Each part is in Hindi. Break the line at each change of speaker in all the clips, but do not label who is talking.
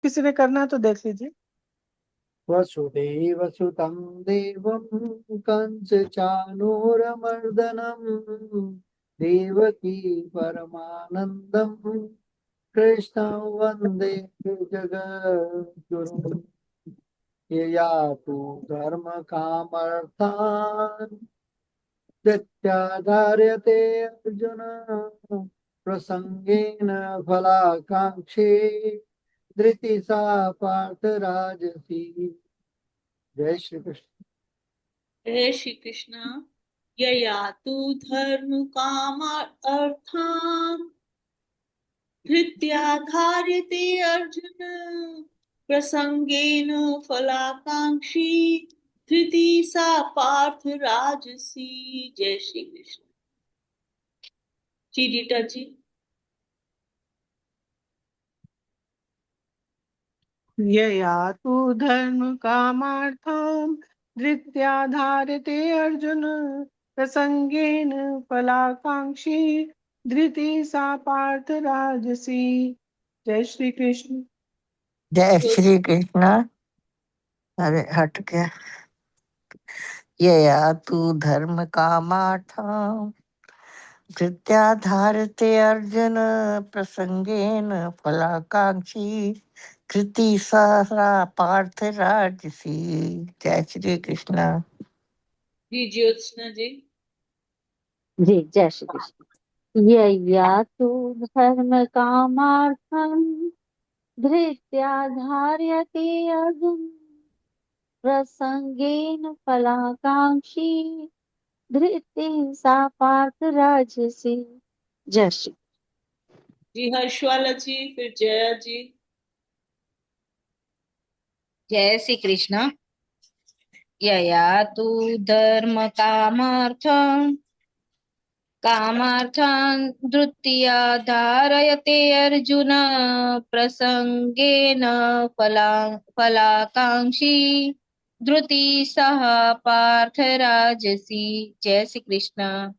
किसी ने करना है तो देख लीजिए।
वसुदेव सुतं देवं कंस चाणूरमर्दनम् देवकी परमानन्दम् कृष्णं वन्दे जगद्गुरुम् यया तु धर्म कामर्थान् प्रत्याधार्यते अर्जुन प्रसंगेन फलाकांक्षी धृति सा पार्थ राजसी। जय श्री कृष्ण।
जय श्री कृष्ण। यया तु धर्म काम अर्थान् धृत्या धार्यते अर्जुन प्रसंगेन फलाकांक्षी धृति सा पार्थ राजसी। जय श्री कृष्ण। जी रीटा जी।
यया तु धर्म कामार्थं धृत्या धारते अर्जुन प्रसंगेन फलाकांक्षी धृति सा पार्थ राजसी। जय श्री कृष्ण।
जय श्री कृष्ण। अरे हट गया। यया तु धर्म कामार्थं धृत्या धारते अर्जुन प्रसंगेन फलाकांक्षी कृति सहसा पार्थ राजसी। जय श्री कृष्ण।
जी ज्योत्सना जी।
जी जय श्री कृष्ण। यया तु धर्म कामार्थं धृत्या धार्यते अर्जुन प्रसंगेन फलाकांक्षी धृति सा पार्थ राजसी। जय श्री।
जी हर्षवाला जी, फिर जया जी।
जय श्री कृष्ण। यया तु धर्म कामार्थं धृत्या धारयते अर्जुन प्रसंगेन फलाकांक्षी धृति सह पार्थ राजसी। जय श्री कृष्ण।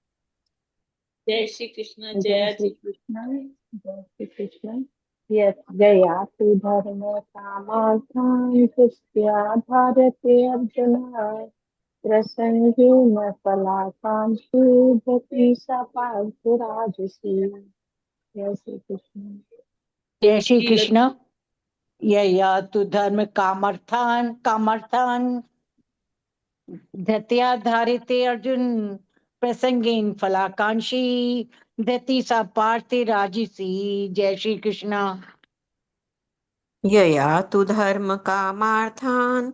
जय श्री कृष्ण।
जय
जया
श्री
जी।
कृष्ण। जय श्री कृष्ण। यया तु धर्म कामार्थं धृत्या धारते अर्जुन प्रसंगेन फलाकांक्षी धृति सा पार्थ राजसी। जय श्री कृष्ण।
जय श्री
जी
कृष्ण। यया तु धर्म कामर्थान धत्या धारिते अर्जुन प्रसंगेन फलाकांक्षी धति सा पार्थ राजसी। जय श्री कृष्ण।
यया तु धर्म कामार्थान्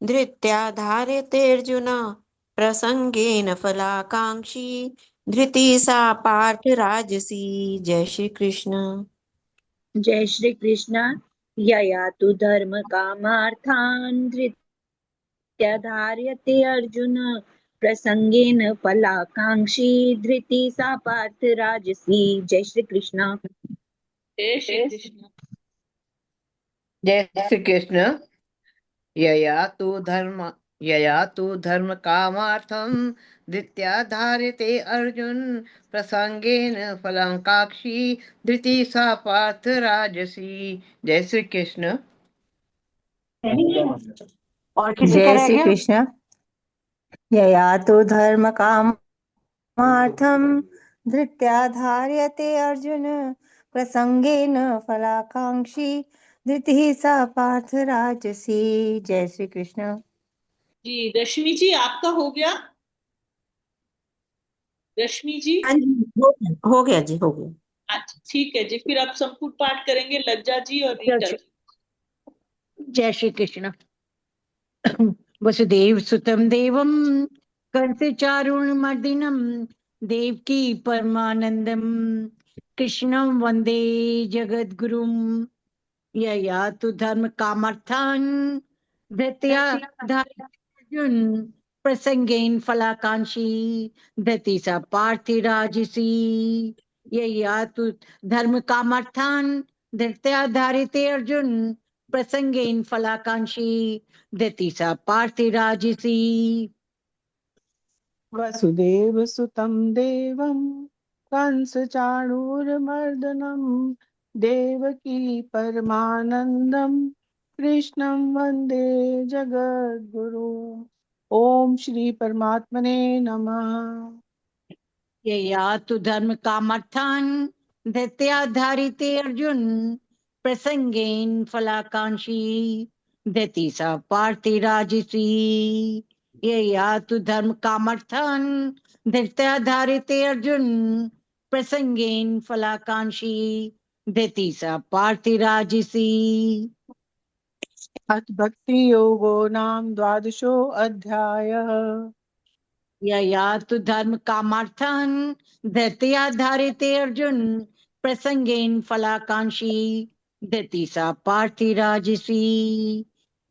धृत्या धारयतेऽर्जुन प्रसंगेन फलाकांक्षी धृति सा पार्थ राजसी। जय श्री कृष्ण।
जय श्री कृष्ण। यया तु धर्म कामार्थान् धृत्या धार्यते अर्जुन प्रसंगेन फलाकांक्षी धृति सा पार्थ राजसी। जय श्री कृष्ण।
जय श्री कृष्ण।
जय श्री कृष्ण। यया तु धर्म कामार्थं धृत्या धारते अर्जुन प्रसंगेन फलाकांक्षी धृति सा पार्थ राजसी। जय श्री कृष्ण।
और किसी का
जय
रह
श्री
गया?
कृष्ण। यया तु धर्म कामार्थं धृत्या धार्यते अर्जुन प्रसंगेन फलाकांक्षी धृतिः सा पार्थ राजसी। जय श्री कृष्ण।
जी रश्मि जी, आपका हो गया? रश्मि जी।
हाँ जी, हो गया जी, हो गया।
अच्छा ठीक है जी, फिर आप संपूर्ण पाठ करेंगे लज्जा जी और रीटा जी।
जय श्री कृष्ण। वसुदेव सुतम देवम कंस चारुणमर्दिनम देवकी परमानंदम कृष्णं वंदे जगद्गुरुम। यया तु धर्म कामर्थान धृत्या धार्यते अर्जुन प्रसंगेन फलाकांक्षी धृति सा पार्थिराजसी। यया तु धर्म कामर्थान धृत्या धारिते अर्जुन प्रसंगेन फलाकांक्षी धृति सा पार्थिराजसी।
वसुदेव सुतं देवं कंस चाणूरमर्दनम देवकी परमानंदम कृष्णं वंदे जगद्गुरु। ओम श्री परमात्मने नमः।
यया तु धर्म कामर्थान दैत्याधारिते अर्जुन प्रसंगेन फलाकांक्षी दैति स पार्थिराजिसी। यया तु धर्म कामर्थान दैत्याधारिते अर्जुन प्रसंगेन फलाकांक्षी दैति स पार्थिराजिसी।
अथ भक्ति योगो नाम द्वादशो अध्यायः।
यया तु धर्म कामार्थान दैत्याधारिते अर्जुन प्रसंगेन फलाकांक्षी दैति सा पार्थिराजिसी।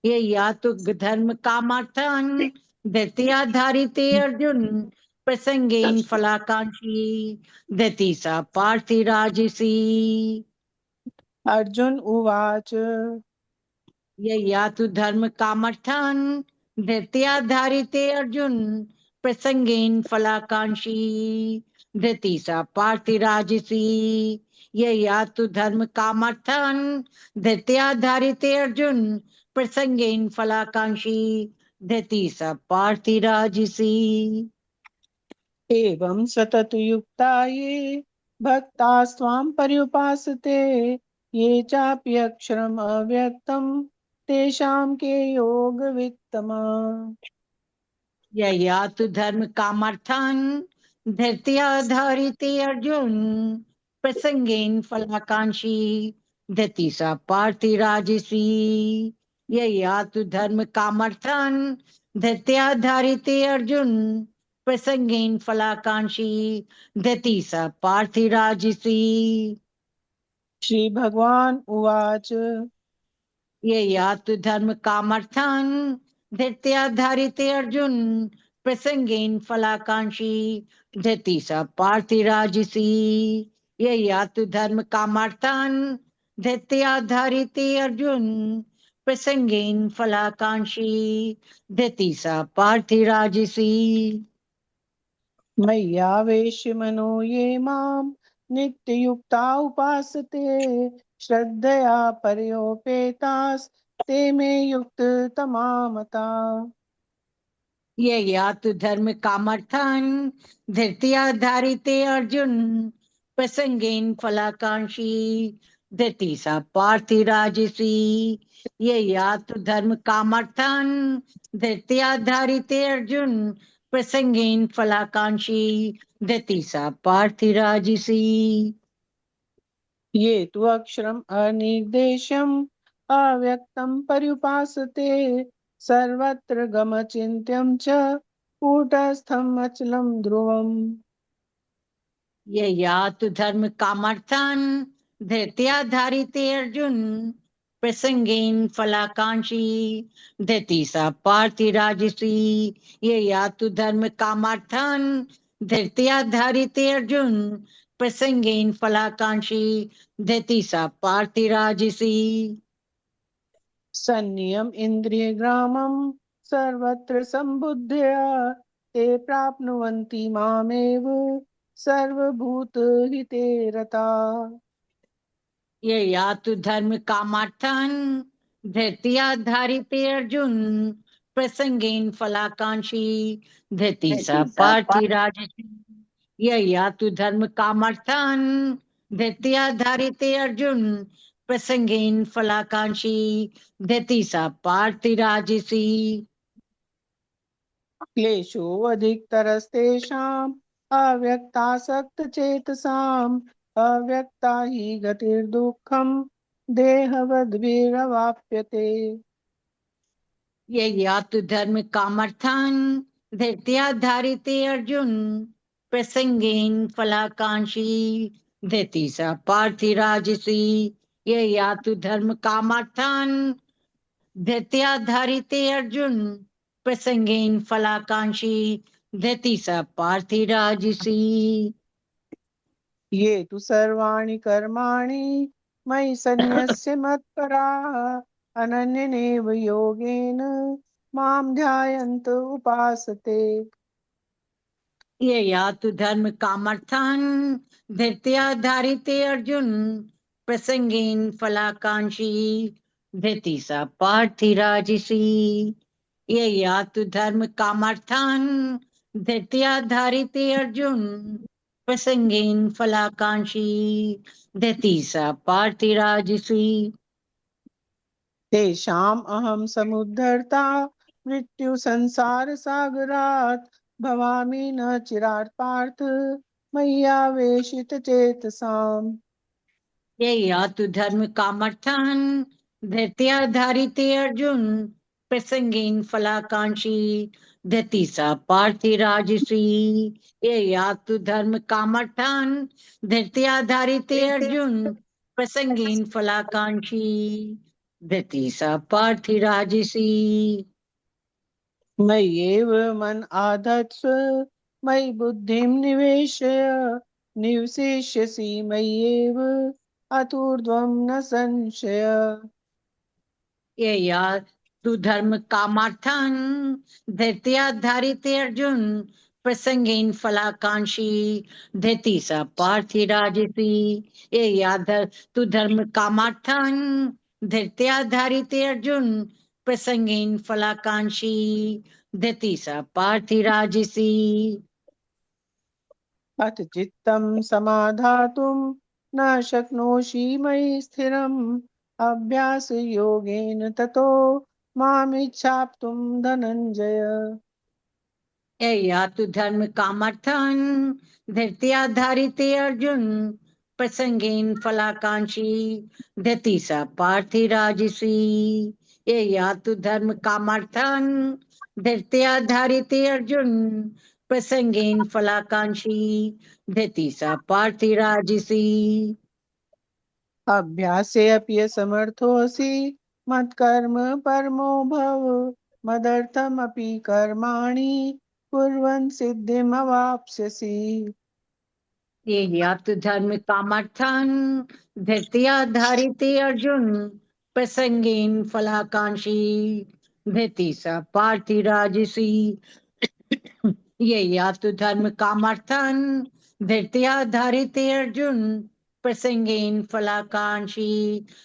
यया तु धर्म कामार्थान दैत्याधारिते अर्जुन प्रसंगेन फलाकांक्षी दैति सा पार्थिराजिसी।
अर्जुन उवाच
यया तु धर्म कामर्थान दैत्याधारिते अर्जुन प्रसंगेन फलाकांक्षी धृति सा पार्थिराजिसी। यया तु धर्म कामर्थान दैत्याधारिते अर्जुन प्रसंगेन फलाकांक्षी धृति सा पार्थिराजिसी।
एवं सततयुक्ता ये भक्तास्त्वां पर्युपासते ये चाप्यक्षरम् अव्यक्तं तेषां के योगवित्तमा।
यया तु धर्म कामर्थान धैर्याधारिते अर्जुन प्रसंगेन फलाकांक्षी धृति सा पार्थिराजिसी। यया तु धर्म कामर्थान धैर्याधारिते अर्जुन प्रसंगेन फलाकांक्षी धृति सा पार्थिराजिसी।
श्री भगवान उवाच
यया तु धर्म कामर्थान धैर्याधारिते अर्जुन प्रसंगेन फलाकांक्षी धृति सा पार्थिराजिसी। यया तु धर्म कामर्थान धैर्याधारिते अर्जुन प्रसंगेन फलाकांक्षी धृति सा पार्थिराजिसी।
मय्यावेश्य मनो ये माम नित्ययुक्ता उपासते श्रद्धया पर्योपेतास ते मे युक्ततमा मता।
यया तु धर्म कामर्थान धैर्याधारिते अर्जुन प्रसंगेन फलाकांक्षी धृति सा पार्थिराजिसी। यया तु धर्म कामर्थान धैर्याधारिते अर्जुन प्रसंगेन फलाकांक्षी धृति सा पार्थिराजिसी।
ये तु अक्षरम् अनिर्देशम् अव्यक्तं पर्युपासते सर्वत्र गमचिन्त्यं च कूटस्थम् अचलं ध्रुवम्।
यया तु धर्म कामर्थान धैर्याधारिते अर्जुन प्रसंगेन फलाकांक्षी धृति सा पार्थिराजिसी। यया तु धर्म कामर्थान धैर्याधारिते अर्जुन प्रसंगेन फलाकांक्षी धृति सा पार्थिराजिसी।
संयम इंद्रिय ग्रामं सर्वत्र संबुद्धया ते प्राप्नुवन्ति मामेव सर्वभूतहिते रता।
यया तु धर्म कामर्थान धैर्याधारिते अर्जुन प्रसंगेन फलाकांक्षी धृति सा पार्थिराजिसी। यया तु धर्म कामर्थान धैर्याधारिते अर्जुन प्रसंगेन फलाकांक्षी धृति सा पार्थिराजिसी।
क्लेशो अधिकतरस्तेषाम् अव्यक्तासक्तचेतसाम् अव्यक्ता हि गतिर्दुःखम् देहवद्भिरवाप्यते।
यया तु धर्म कामर्थान धैर्याधारिते अर्जुन प्रसंगेन फलाकांक्षी धृति सा पार्थिराजिसी। यया तु धर्म कामर्थान धैर्याधारिते अर्जुन प्रसंगेन फलाकांक्षी धृति सा पार्थिराजिसी।
ये तु सर्वाणि कर्माणि मयि सन्न्यस्य मत्पराः अनन्येनैव योगेन मां ध्यायन्त उपासते।
यया तु धर्म कामर्थान धैर्याधारिते अर्जुन प्रसंगेन फलाकांक्षी धृति सा पार्थिराजिसी ये या तो धर्म कामार्थान धृत्या धारिते अर्जुन प्रसंगेन फलाकांक्षी धृति सा पार्थिराजिसी
तेषाम् अहं समुद्धर्ता मृत्यु संसार सागरात् भवामि न चिरात् पार्थ मय्यावेशित चेतसाम्
ये या तो धर्म कामार्थान धृत्या धारिते अर्जुन प्रसंगेन फलाकांक्षी धृति सा पार्थिराजिसी ये या तो धर्म कामार्थान धृत्या धारिते अर्जुन प्रसंगेन फलाकांक्षी धृति सा पार्थिराजिसी
मय्येव मन आधत्स्व मयि बुद्धिं निवेशय निवसिष्यसि मय्येव अतूर्ध्वं न संशय
ये या तु धर्म कामार्थान धृत्या धारिते अर्जुन प्रसंगेन फलाकांक्षी धृति सा पार्थिराजिसी ये या तु धर्म कामार्थान धृत्या धारिते अर्जुन प्रसंगेन फलाकांक्षी धृति सा पार्थिराजिसी
अथ चित्तं समाधातुं न शक्नोषि मयि स्थिरम् अभ्यास योगेन ततो मामिच्छाप्तुं धनंजय
ये या तु धर्म कामार्थान धृत्या धारिते अर्जुन प्रसंगेन फलाकांक्षी धृति सा पार्थिराजिसी ये या तु धर्म कामार्थान धृत्या धारिते अर्जुन प्रसंगेन फलाकांक्षी धृति सा पार्थिराजिसी
अभ्यासेऽपि असमर्थोऽसि मत्कर्म परमो भव मदर्थमपि कर्माणि कुर्वन् सिद्धिमवाप्स्यसि
ये या तो धर्म कामार्थान धृत्या धारिते अर्जुन प्रसंगेन फलाकांक्षी धृति सा पार्थिराजिसी ये या तो धर्म कामार्थान धृत्या धारिते अर्जुन प्रसंगेन फलाकांक्षी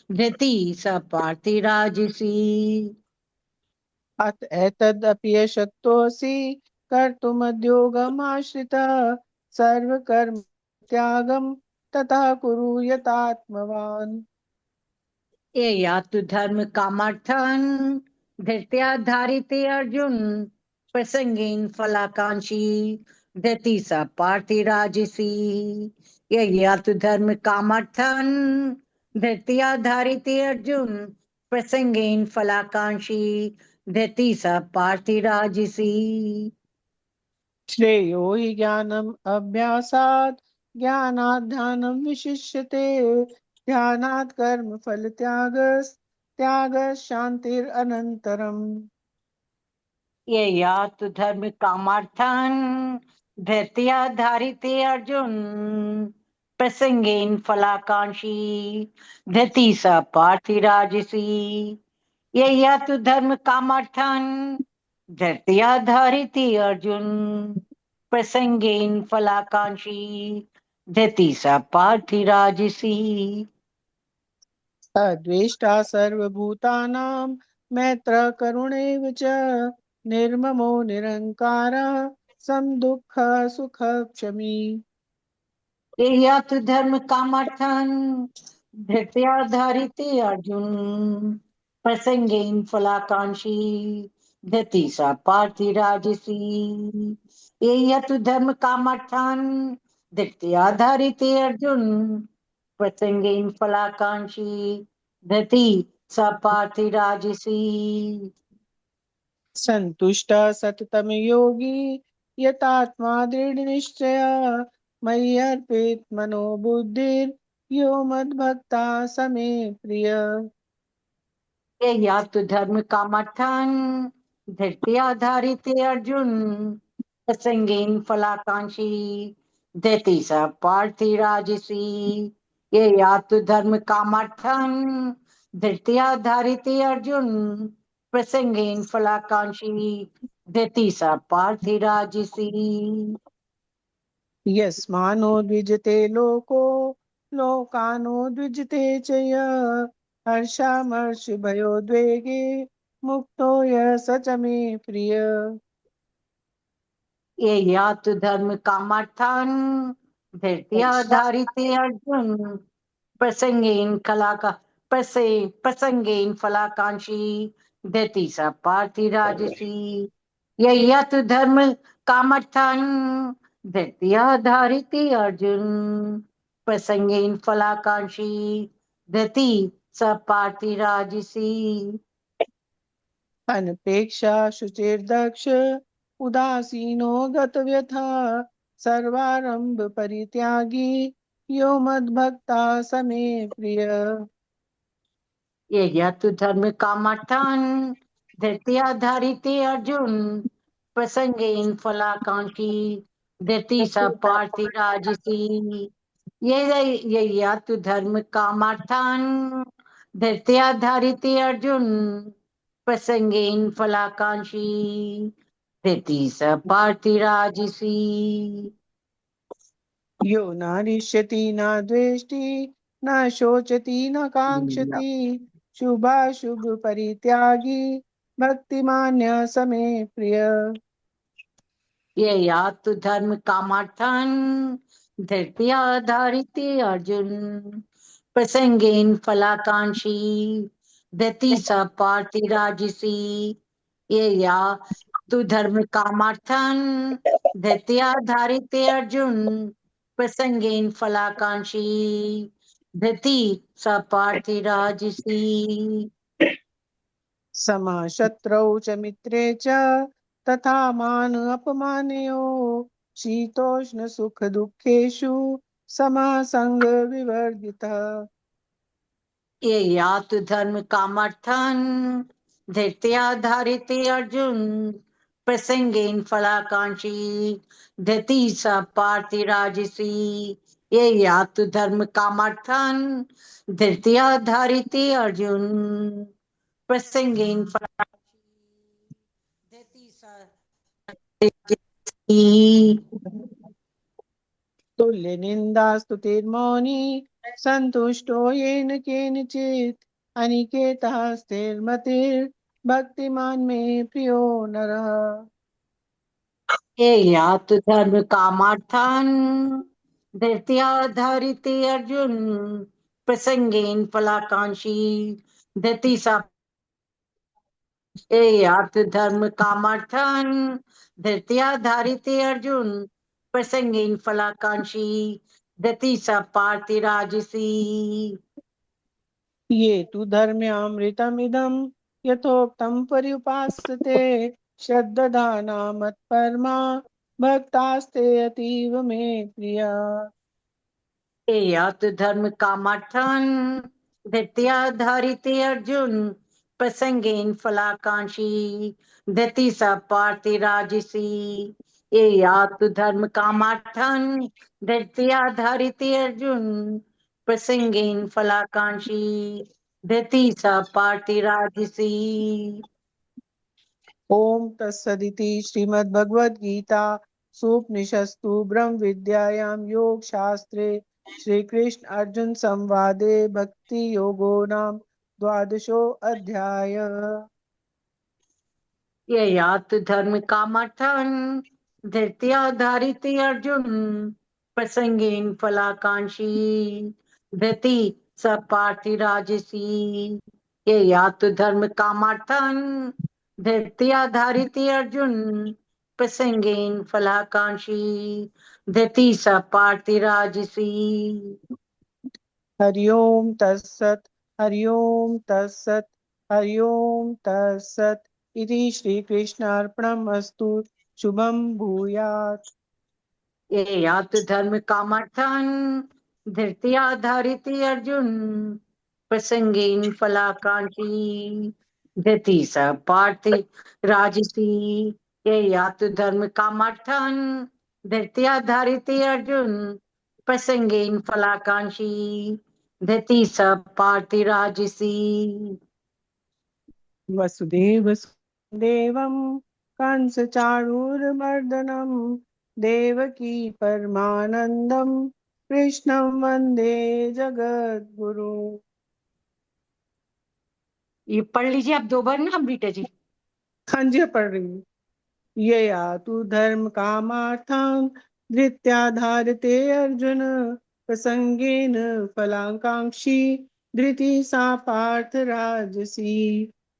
धृति सा पार्थिराजिसी
अत एतदपि अशक्तोऽसि कर्तुमद्योगमाश्रितः सर्वकर्म त्यागं तथा कुरु यतात्मवान्
ये या तो धर्म कामार्थान धृत्या धारिते अर्जुन प्रसंगेन फलाकांक्षी धृति सा पार्थिराजिसी ये या तो धर्म कामार्थान धृत्या धारिते अर्जुन प्रसंगेन फलाकांक्षी धृति सा पार्थिराजिसी
श्रेयो हि ज्ञानम् अभ्यासात् ज्ञानात् ध्यानं विशिष्यते ध्यानात् कर्म फल त्यागः शान्तिरनन्तरम्
ये या तो धर्म कामार्थान धृत्या धारिते अर्जुन प्रसंगेन फलाकांक्षी धृति सा पार्थिराजिसी ये या तो धर्म कामार्थान धृत्या धारिते अर्जुन प्रसंगेन फलाकांक्षी धृति सा पार्थिराजिसी
अद्वेष्टा सर्वभूतानां मैत्रः करुणैव च निर्ममो निरहङ्कारः समदुःखः सुखक्षमी
ये या तो धर्म कामार्थान धृत्या धारिते अर्जुन प्रसंगेन फलाकांक्षी धृति सा पार्थिराजिसी ये या तो धर्म कामार्थान धृत्या धारिते अर्जुन प्रसंगेन फलाकांक्षी धृति सा पार्थिराजिसी
सन्तुष्टः सततं योगी यतात्मा दृढनिश्चयः मय्यर्पित मनो बुद्धिर्यो मद्भक्ता समे प्रिय
ये या तो धर्म कामार्थान धृत्या धारिते अर्जुन प्रसंगेन फलाकांक्षी धृति सा पार्थिराजिसी ये या तो धर्म कामार्थान धृत्या धारिते अर्जुन प्रसंगेन फलाकांक्षी धृति सा पार्थिराजिसी
यस्मानो द्विजते लोको लोकानो द्विजते च यः हर्षामर्षभयोद्वेगे मुक्तो यः स च मे प्रिय।
ये यात धर्म कामार्थान धैर्याधारिते अर्जुन प्रसंगेन प्रसंगेन फलाकांक्षी देति स पार्थिराजसी। ये यत धर्म कामार्थान धैर्याधारिते अर्जुन प्रसंगेन फलाकांक्षी देति स पार्थिराजसी।
अनपेक्षा शुचिर्दक्ष उदासीनो गतव्यथा सर्वारंभ परित्यागी यो मद्भक्ता समे प्रिय।
ये यत धर्म कामार्थान धैर्याधारिते अर्जुन प्रसंगेन फलाकांक्षी देति स पार्थिराजसी। ये यत धर्म कामार्थान धैर्याधारिते अर्जुन प्रसंगेन फलाकांक्षी देति स पार्थिराजसी।
यो नारिष्यति न द्वेष्टि न शोचति न कांक्षति शुभाशुभ परित्यागी भक्तिमान्य समे प्रिय।
ये यात धर्म कामार्थान धैर्याधारिते अर्जुन प्रसंगेन फलाकांक्षी देति स पार्थिराजसी। ये या तु धर्म कामार्थान धैर्याधारिते अर्जुन प्रसंगेन फलाकांक्षी देति स पार्थिराजसी।
समा शत्रौ च मित्रे च तथा मान अपमानयोः शीतोष्ण सुख दुःखेषु समः संग विवर्जितः।
ये यात धर्म कामार्थान धैर्याधारिते अर्जुन प्रसंगेन फलाकांक्षी देति स पार्थिराजसी। ये यात धर्म कामार्थान धैर्याधारिते अर्जुन प्रसंगेन फलाकांक्षी देति स पार्थिराजसी।
तुल्य निंदा स्तुतिर्मौनी संतुष्टो येन केनचित् अनिकेतः स्थिरमतिर् भक्तिमान मे प्रियो नरः।
ये यात धर्म कामार्थान धैर्याधारिते अर्जुन प्रसंगेन फलाकांक्षी देति स। ये यात धर्म कामार्थान धैर्याधारिते अर्जुन प्रसंगेन फलाकांक्षी देति स पार्थिराजसी।
ये तु धर्म्यामृतमिदं यथोक्तं पर्युपासते श्रद्धाना मत्परमा भक्तास्ते अतीव मे प्रिया।
ये यात धर्म कामार्थान धैर्याधारिते अर्जुन प्रसंगेन फलाकांक्षी देति स पार्थिराजसी। ये यात धर्म कामार्थान धैर्याधारिते अर्जुन प्रसंगेन फलाकांक्षी देति स पार्थिराजसी।
ओम तत्सदिति श्रीमद्भगवद्गीता सूपनिषत्सु ब्रह्म विद्यायां योग शास्त्रे श्री कृष्ण अर्जुन संवादे भक्ति योगो नाम द्वादशो अध्याय।
ये यात धर्म कामार्थान धैर्याधारिते अर्जुन प्रसंगेन फलाकांक्षी देति स पार्थिराजसी। ये यात धर्म कामार्थान धैर्याधारिते अर्जुन प्रसंगेन फलाकांक्षी देति स पार्थिराजसी।
हरि ओम तत्सत हरि ओम तत्सत हरि ओम तत्सत इति श्री कृष्णार्पणमस्तु शुभम भूयात्।
ये यात धर्म कामार्थान धैर्याधारिते अर्जुन प्रसंगेन फलाकांक्षी देति स पार्थिराजसी। ये यात धर्म कामार्थान धैर्याधारिते अर्जुन प्रसंगेन फलाकांक्षी देति स पार्थिराजसी।
वसुदेव देवं कंसचाणूरमर्दनं देवकी परमानंदं कृष्णं वंदे जगद्गुरु।
ये पढ़ लीजिए आप 2 बार ना अमृता जी।
हाँ जी, पढ़ रही हूँ। यया तु धर्म कामार्थं धृत्या धारते अर्जुन प्रसंगेन फलाकांक्षी धृति सा पार्थ राजसी।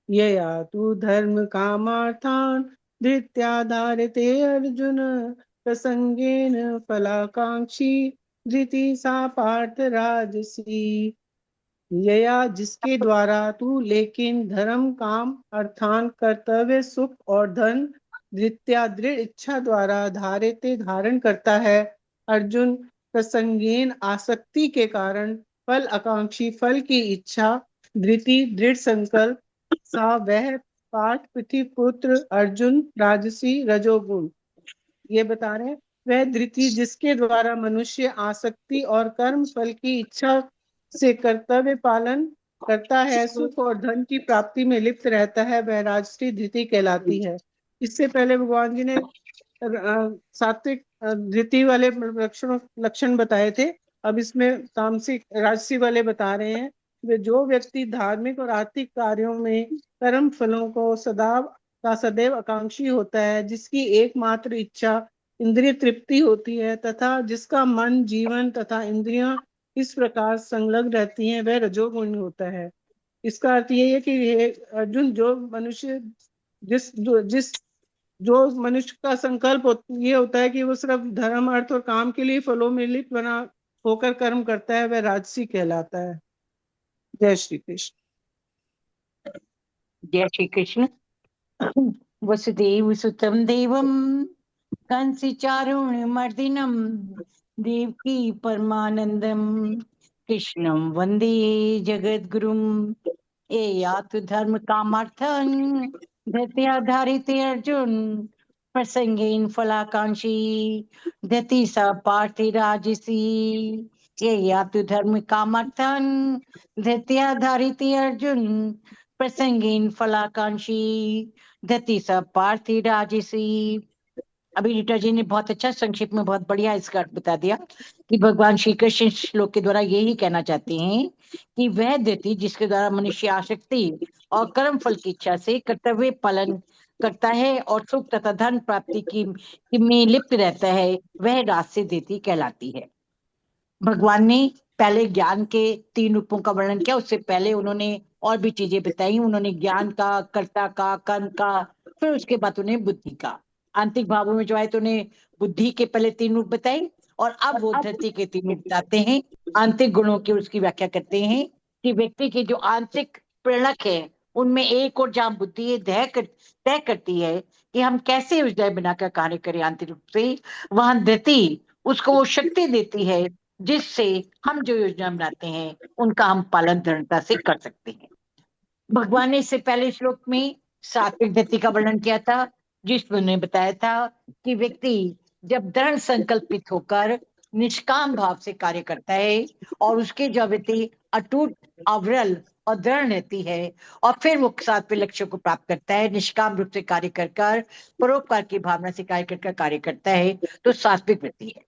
यया तु धर्म कामार्थं धृत्या धारते अर्जुन प्रसंगेन फलाकांक्षी धृति सा पार्थ राजसी। यया जिसके द्वारा तू लेकिन धर्म काम अर्थान कर्तव्य सुख और धन धृत्या दृढ़ इच्छा द्वारा धारिते धारण करता है अर्जुन प्रसंगीन आसक्ति के कारण फल आकांक्षी फल की इच्छा धृति दृढ़ संकल्प सा वह पाठ पृथ्वी पुत्र अर्जुन राजसी रजोगुण। ये बता रहे हैं वह धृति जिसके द्वारा मनुष्य आसक्ति और कर्म फल की इच्छा से कर्तव्य पालन करता है सुख और धन की प्राप्ति में लिप्त रहता है वह राजसी धृति कहलाती है। इससे पहले भगवान जी ने सात्विक धृति वाले लक्षण बताए थे। अब इसमें तामसिक राजसी वाले बता रहे हैं। वे जो व्यक्ति धार्मिक और आर्थिक कार्यों में कर्म फलों को सदैव आकांक्षी होता है जिसकी एकमात्र इच्छा इंद्रिय तृप्ति होती है तथा जिसका मन जीवन तथा इंद्रियां इस प्रकार संलग्न रहती हैं वह रजोगुणी होता है। इसका अर्थ ये है कि अर्जुन जो मनुष्य जो मनुष्य का संकल्प ये होता है कि वो सिर्फ धर्म अर्थ और काम के लिए फलों में लिप्त बना होकर कर्म करता है वह राजसी कहलाता है। जय श्री कृष्ण।
जय श्री कृष्ण। वसुदेव सुतम देवम कंसी चारुण मर्दिनम देवकी परमानंदम कृष्णम वंदे जगद्गुरुम। एयातु धर्म कामार्थं धृत्या धारिते अर्जुन प्रसंगेन फलाकांक्षी धृति स पार्थि राजसी। एयातु धर्म कामार्थं धृत्या धारिते अर्जुन प्रसंगेन फलाकांक्षी धृति स पार्थि राजसी। अभी रीटा जी ने बहुत अच्छा संक्षिप्त में बहुत बढ़िया इसका अर्थ बता दिया कि भगवान श्री कृष्ण श्लोक के द्वारा यही कहना चाहते हैं कि वह धृति जिसके द्वारा मनुष्य आसक्ति और कर्म फल की इच्छा से कर्तव्य पालन करता है और सुख तथा धन प्राप्ति की में लिप्त रहता है वह राजसी धृति कहलाती है। भगवान ने पहले ज्ञान के 3 रूपों का वर्णन किया, उससे पहले उन्होंने और भी चीजें बताई। उन्होंने ज्ञान का, कर्ता का, कर्म का, फिर उसके बाद उन्हें बुद्धि का। आंतरिक भावों में जो है तो उन्हें बुद्धि के पहले 3 रूप बताई और अब वो धृति के 3 रूप बताते हैं। आंतरिक गुणों की उसकी व्याख्या करते हैं कि व्यक्ति के जो आंतरिक प्रेरक है उनमें एक और जहाँ बुद्धि तय करती है कि हम कैसे योजना बनाकर कार्य करें आंतरिक रूप से, वहां धृति उसको वो शक्ति देती है जिससे हम जो योजना बनाते हैं उनका हम पालन दृढ़ता से कर सकते हैं। भगवान ने इससे पहले श्लोक में सात्विक धृति का वर्णन किया था जिसमें उन्होंने बताया था कि व्यक्ति जब दृढ़ संकल्पित होकर निष्काम भाव से कार्य करता है और उसके जो व्यक्ति अटूट अविरल और दृढ़ रहती है और फिर वो सात्विक लक्ष्य को प्राप्त करता है, निष्काम रूप से कार्य कर परोपकार की भावना से कार्य करता है तो सात्विक वृत्ति है।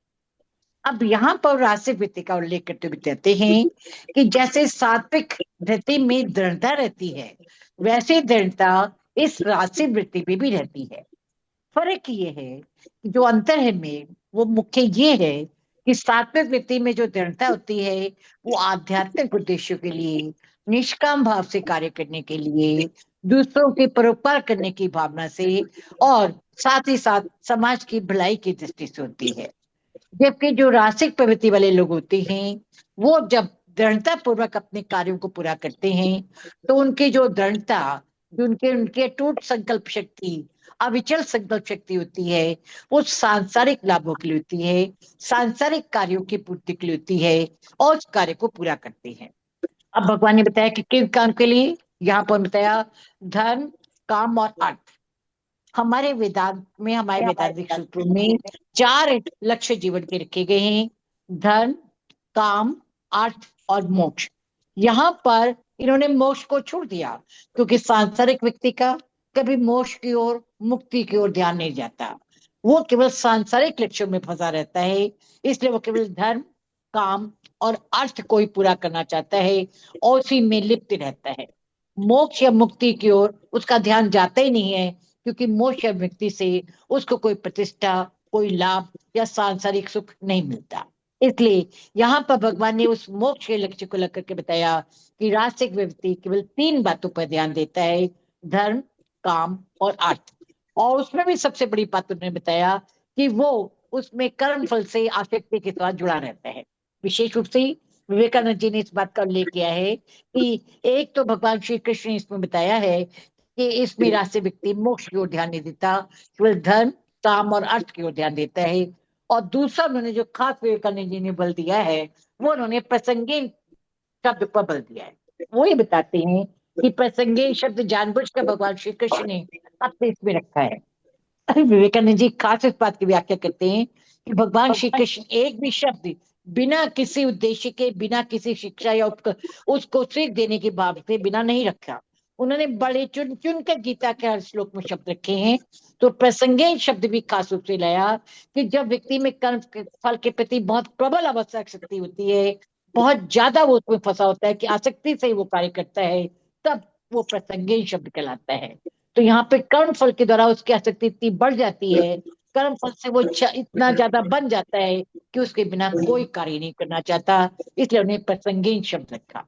अब यहाँ पर राजसिक वृत्ति का उल्लेख करते हुए कहते हैं कि जैसे सात्विक वृत्ति में दृढ़ता रहती है वैसे दृढ़ता इस राजसिक वृत्ति में भी रहती है। फर्क ये है कि जो अंतर है में वो मुख्य ये है कि सात्विक वृत्ति में जो दृढ़ता होती है वो आध्यात्मिक उद्देश्यों के लिए, निष्काम भाव से कार्य करने के लिए, दूसरों के परोपकार करने की भावना से और साथ ही साथ समाज की भलाई की दृष्टि से होती है। जबकि जो रासिक प्रवृत्ति वाले लोग होते हैं वो जब दृढ़ता पूर्वक अपने कार्यों को पूरा करते हैं तो उनकी जो दृढ़ता, जो उनके अटूट संकल्प शक्ति, अविचल संकल्प शक्ति होती है वो सांसारिक लाभों के लिए होती है, सांसारिक कार्यों की पूर्ति के लिए होती है और उस कार्य को पूरा करते हैं। अब भगवान ने बताया कि किस काम के लिए, यहाँ पर बताया धर्म, काम और अर्थ। हमारे वेदांत में, हमारे वेदांतिक सूत्रों में 4 लक्ष्य जीवन के रखे गए हैं, धर्म, काम, अर्थ और मोक्ष। यहाँ पर इन्होंने मोक्ष को छोड़ दिया क्योंकि सांसारिक व्यक्ति का कभी मोक्ष की ओर, मुक्ति की ओर ध्यान नहीं जाता, वो केवल सांसारिक लक्ष्यों में फंसा रहता है। इसलिए वो केवल धर्म, काम और अर्थ को ही पूरा करना चाहता है और उसी में लिप्त रहता है। मोक्ष या मुक्ति की ओर उसका ध्यान जाता ही नहीं है, क्योंकि मोक्ष या मुक्ति से उसको कोई प्रतिष्ठा, कोई लाभ या सांसारिक सुख नहीं मिलता। इसलिए यहाँ पर भगवान ने उस मोक्ष के लक्ष्य को लेकर के बताया कि राजसिक व्यक्ति केवल 3 बातों पर ध्यान देता है, धर्म, काम और अर्थ। और उसमें भी सबसे बड़ी बात उन्होंने बताया कि वो उसमें कर्म फल से आसक्ति के साथ जुड़ा रहता है। विशेष रूप से विवेकानंद जी ने इस बात का उल्लेख किया है कि एक तो भगवान श्री कृष्ण ने इसमें बताया है कि इसमें राजसिक व्यक्ति मोक्ष की ओर ध्यान नहीं देता, केवल धर्म, काम और अर्थ की ओर ध्यान देता है। और दूसरा उन्होंने जो खास विवेकानंद जी ने बल दिया है, वो उन्होंने प्रसंगीन शब्द पर बल दिया है। वो ये बताते हैं कि प्रसंगीन शब्द जानबूझकर भगवान श्री कृष्ण ने अपने इसमें रखा है। विवेकानंद जी खास इस बात की व्याख्या करते हैं कि भगवान श्री कृष्ण एक भी शब्द बिना किसी उद्देश्य के, बिना किसी शिक्षा या उसको सीख देने के भाव से बिना नहीं रखा। उन्होंने बड़े चुन चुन कर गीता के हर श्लोक में शब्द रखे हैं। तो प्रसंगीन शब्द भी खास रूप से लाया कि जब व्यक्ति में कर्म फल के प्रति बहुत प्रबल आवश्यक शक्ति होती है, बहुत ज्यादा वो उसमें फंसा होता है कि आसक्ति से ही वो कार्य करता है, तब वो प्रसंगीन शब्द कहलाता है। तो यहाँ पे कर्म फल के द्वारा उसकी आसक्ति इतनी बढ़ जाती है, कर्म फल से वो इतना ज्यादा बन जाता है कि उसके बिना कोई कार्य नहीं करना चाहता, इसलिए उन्हें प्रसंगीन शब्द रखा।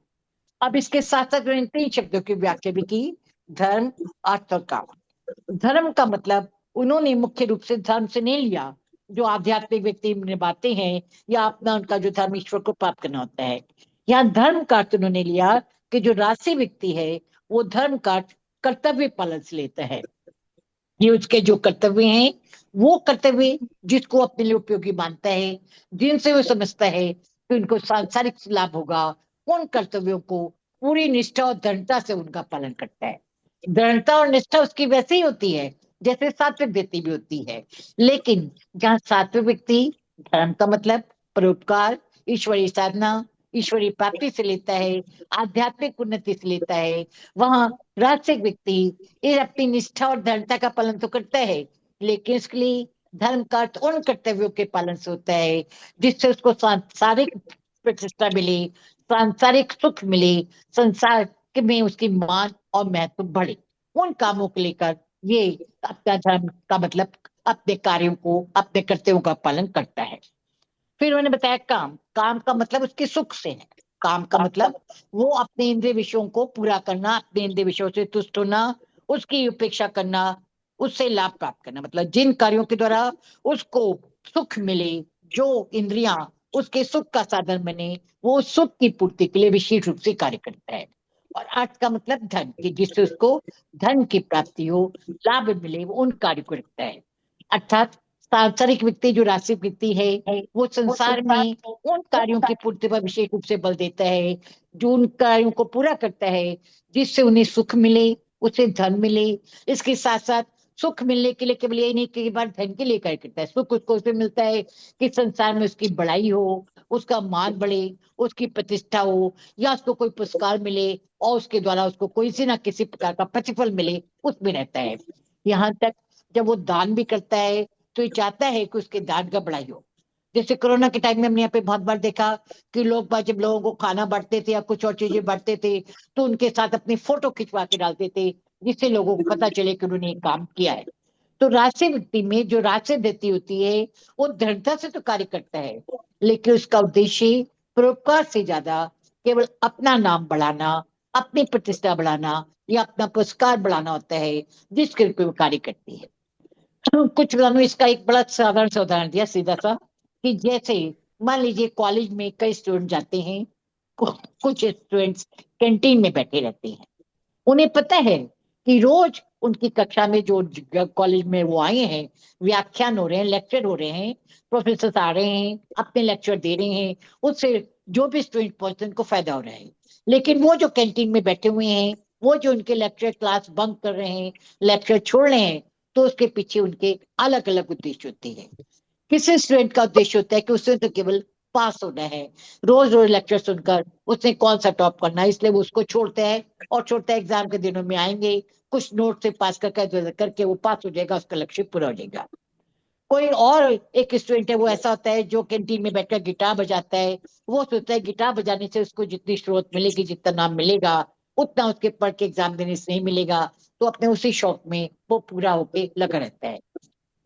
अब इसके साथ साथ उन्होंने 3 शब्दों की व्याख्या भी की, धर्म, अर्थ और काम। धर्म का मतलब उन्होंने मुख्य रूप से धर्म से नहीं लिया जो आध्यात्मिक व्यक्ति निभाते हैं या अपना उनका जो धर्म ईश्वर को प्राप्त करना होता है। यहाँ धर्म का अर्थ उन्होंने लिया कि जो राशि व्यक्ति है वो धर्म का अर्थ कर्तव्य पालन से लेता है। ये उसके जो कर्तव्य हैं, वो कर्तव्य जिसको अपने लिए उपयोगी मानता है, जिनसे वो समझता है कि उनको सांसारिक लाभ होगा, उन कर्तव्यों को पूरी निष्ठा और दृढ़ता से उनका पालन करता है। दृढ़ता और निष्ठा उसकी वैसे ही होती है जैसे सात्विक व्यक्ति भी होती है। लेकिन जहाँ सात्विक व्यक्ति धर्म का मतलब परोपकार, ईश्वरीय साधना, ईश्वरीय प्राप्ति से लेता है, आध्यात्मिक उन्नति से लेता है, वहां राजसिक व्यक्ति ये अपनी निष्ठा और दृढ़ता का पालन तो करता है, लेकिन इसके लिए धर्म का अर्थ उन कर्तव्यों के पालन से होता है जिससे उसको सांसारिक प्रतिष्ठा मिले, सांसारिक सुख मिले, संसार में उसकी मान और महत्व बढ़े। उन कामों को लेकर ये अपना धर्म का मतलब अपने कार्यों को, अपने कर्तव्यों का पालन करता है। फिर उन्होंने बताया काम। काम का मतलब उसके सुख से है। काम का मतलब वो अपने इंद्रिय विषयों को पूरा करना, अपने इंद्रिय विषयों से तुष्ट होना, उसकी उपेक्षा करना, उससे लाभ प्राप्त करना। मतलब जिन कार्यों के द्वारा उसको सुख मिले, जो इंद्रियां उसके सुख का साधन बने, वो सुख की पूर्ति के लिए विशेष रूप से कार्य करता है। और अर्थ का मतलब धन, कि जिससे उसको धन की प्राप्ति हो, लाभ मिले, वो उन कार्य को रखता है। अर्थात सांसारिक व्यक्ति जो राशिक व्यक्ति है वो संसार में उन कार्यों की पूर्ति पर विशेष रूप से बल देता है, जो उन कार्यों को पूरा करता है जिससे उन्हें सुख मिले, उसे धन मिले। इसके साथ साथ सुख मिलने के लिए केवल यही नहीं कई बार धन के लिए कार्य करता है, सुख उसको उससे मिलता है कि संसार में उसकी बड़ाई हो, उसका मान बढ़े, उसकी प्रतिष्ठा हो, या उसको कोई पुरस्कार मिले और उसके द्वारा उसको कोई से ना किसी प्रकार का प्रतिफल मिले, उसमें रहता है। यहाँ तक जब वो दान भी करता है तो ये चाहता है कि उसके दान का बड़ाई हो। जैसे कोरोना के टाइम में हमने यहाँ पे बहुत बार देखा कि लोग जब लोगों को खाना बांटते थे या कुछ और चीजें बांटते थे तो उनके साथ अपनी फोटो खिंचवा के डालते थे, जिससे लोगों को पता चले कि उन्होंने काम किया है। तो राशि व्यक्ति में जो राशि देती होती है वो दृढ़ता से तो कार्य करता है, लेकिन उसका उद्देश्य परोपकार से ज्यादा केवल अपना नाम बढ़ाना, अपनी प्रतिष्ठा बढ़ाना या अपना पुरस्कार बढ़ाना होता है, जिसके रूप में वो कार्य करती है। कुछ उदाहरण, इसका एक बड़ा साधारण सा उदाहरण दिया सीधा सा, कि जैसे मान लीजिए कॉलेज में कई स्टूडेंट जाते हैं, कुछ स्टूडेंट्स कैंटीन में बैठे रहते हैं। उन्हें पता है कि रोज उनकी कक्षा में जो कॉलेज में वो आए हैं, व्याख्यान हो रहे हैं, लेक्चर हो रहे हैं, प्रोफेसर आ रहे हैं, अपने लेक्चर दे रहे हैं, उससे जो भी स्टूडेंट पहुंचते हैं उनको फायदा हो रहा है। लेकिन वो जो कैंटीन में बैठे हुए हैं, वो जो उनके लेक्चर क्लास बंक कर रहे हैं, लेक्चर छोड़ रहे हैं, तो उसके पीछे उनके अलग अलग उद्देश्य होते हैं। किसी स्टूडेंट का उद्देश्य होता है कि उसने तो केवल पास होना है, रोज रोज लेक्चर सुनकर उसने कौन सा टॉप करना है, इसलिए वो उसको छोड़ता है और छोड़ता है एग्जाम के दिनों में आएंगे, कुछ नोट से पास करके वो पास हो जाएगा, उसका लक्ष्य पूरा हो जाएगा। कोई और एक स्टूडेंट है, वो ऐसा होता है जो कैंटीन में बैठकर गिटार बजाता है। वो सोचता है गिटार बजाने से उसको जितनी स्रोत मिलेगी, जितना नाम मिलेगा, उतना उसके पढ़ के एग्जाम देने से नहीं मिलेगा। तो अपने उसी शौक में वो पूरा होके लगा रहता है।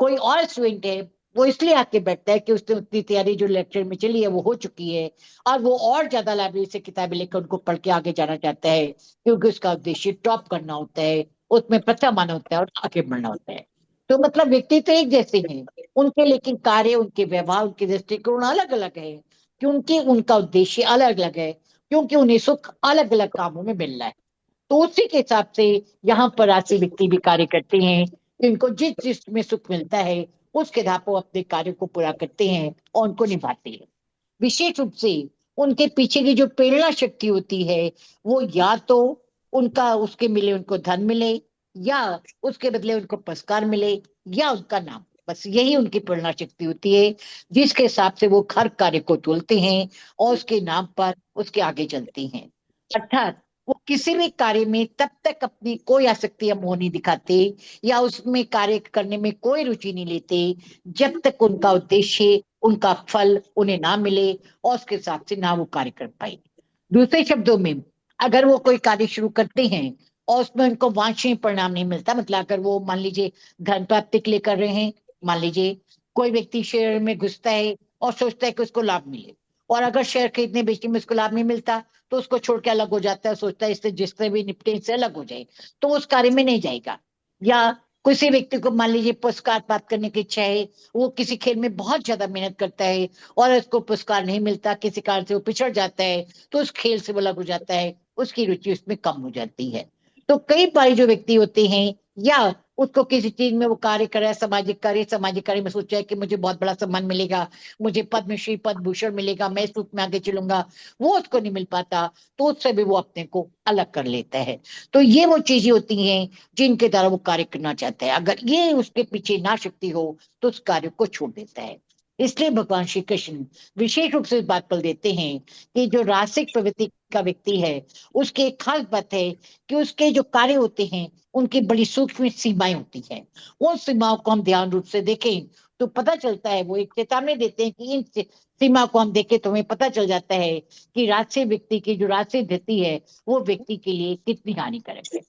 कोई और स्टूडेंट है, वो इसलिए आके बैठता है कि उसने उतनी तैयारी जो लेक्चर में चली है वो हो चुकी है, और वो और ज्यादा लाइब्रेरी से किताबें लेकर उनको पढ़ के आगे जाना चाहता है, क्योंकि उसका उद्देश्य टॉप करना होता है, उसमें प्रथम आना होता है और आगे बढ़ना होता है। तो मतलब व्यक्ति तो एक जैसे हैं उनके, लेकिन कार्य, उनके व्यवहार, उनके दृष्टिकोण अलग अलग है, क्योंकि उनका उद्देश्य अलग अलग है, क्योंकि उन्हें सुख अलग अलग कामों में मिल रहा है। तो उसी के हिसाब से यहाँ पर ऐसे व्यक्ति भी कार्य करते हैं, इनको जिस जिस में सुख मिलता है उसके आधार पर वो अपने कार्य को पूरा करते हैं और उनको निभाते हैं। विशेष रूप से उनके पीछे की जो प्रेरणा शक्ति होती है, वो या तो उनका उसके मिले उनको धन मिले, या उसके बदले उनको पुरस्कार मिले, या उनका नाम, बस यही उनकी प्रेरणा शक्ति होती है, जिसके हिसाब से वो हर कार्य को तोलते हैं और उसके नाम पर उसके आगे चलते हैं। अर्थात वो किसी भी कार्य में तब तक अपनी कोई आसक्ति या मोह नहीं दिखाते, या उसमें कार्य करने में कोई रुचि नहीं लेते, जब तक उनका उद्देश्य, उनका फल उन्हें ना मिले और उसके हिसाब से ना वो कार्य कर पाए। दूसरे शब्दों में, अगर वो कोई कार्य शुरू करते हैं और उसमें उनको वांछनीय परिणाम नहीं मिलता, मतलब अगर वो मान लीजिए धन प्राप्ति के लिए कर रहे हैं, मान लीजिए कोई व्यक्ति शेयर में घुसता है और सोचता है कि उसको लाभ मिले, और अगर शेयर खरीदने बेचने में उसको लाभ नहीं मिलता तो उसको छोड़ के अलग हो जाता है, सोचता है इससे जिससे भी निपटे इससे अलग हो जाए, तो उस कार्य में नहीं जाएगा। या किसी व्यक्ति को मान लीजिए पुरस्कार प्राप्त करने की इच्छा है, वो किसी खेल में बहुत ज्यादा मेहनत करता है और उसको पुरस्कार नहीं मिलता, किसी कारण से वो पिछड़ जाता है, तो उस खेल से वो अलग हो जाता है, उसकी रुचि उसमें कम हो जाती है। तो कई बार जो व्यक्ति होते हैं, या उसको किसी चीज में वो कार्य कर रहा है, सामाजिक कार्य में सोचा है कि मुझे बहुत बड़ा सम्मान मिलेगा, मुझे पद्मश्री पद्म भूषण मिलेगा, मैं इस रूप में आगे चलूंगा, वो उसको नहीं मिल पाता, तो उससे भी वो अपने को अलग कर लेता है। तो ये वो चीजें होती हैं जिनके द्वारा वो कार्य करना चाहता है, अगर ये उसके पीछे ना शक्ति हो तो उस कार्य को छोड़ देता है। इसलिए भगवान श्री कृष्ण विशेष रूप से इस बात पर देते हैं कि जो रासिक प्रवृत्ति का व्यक्ति है, उसकी एक खास बात है कि उसके जो कार्य होते हैं उनकी बड़ी सूक्ष्म सीमाएं होती हैं। उन सीमाओं को हम ध्यान रूप से देखें तो पता चलता है, वो एक चेतावनी देते हैं कि इन सीमा को हम देखें तो हमें पता चल जाता है कि राजसी व्यक्ति की जो राजसी धृति है वो व्यक्ति के लिए कितनी हानिकारक है।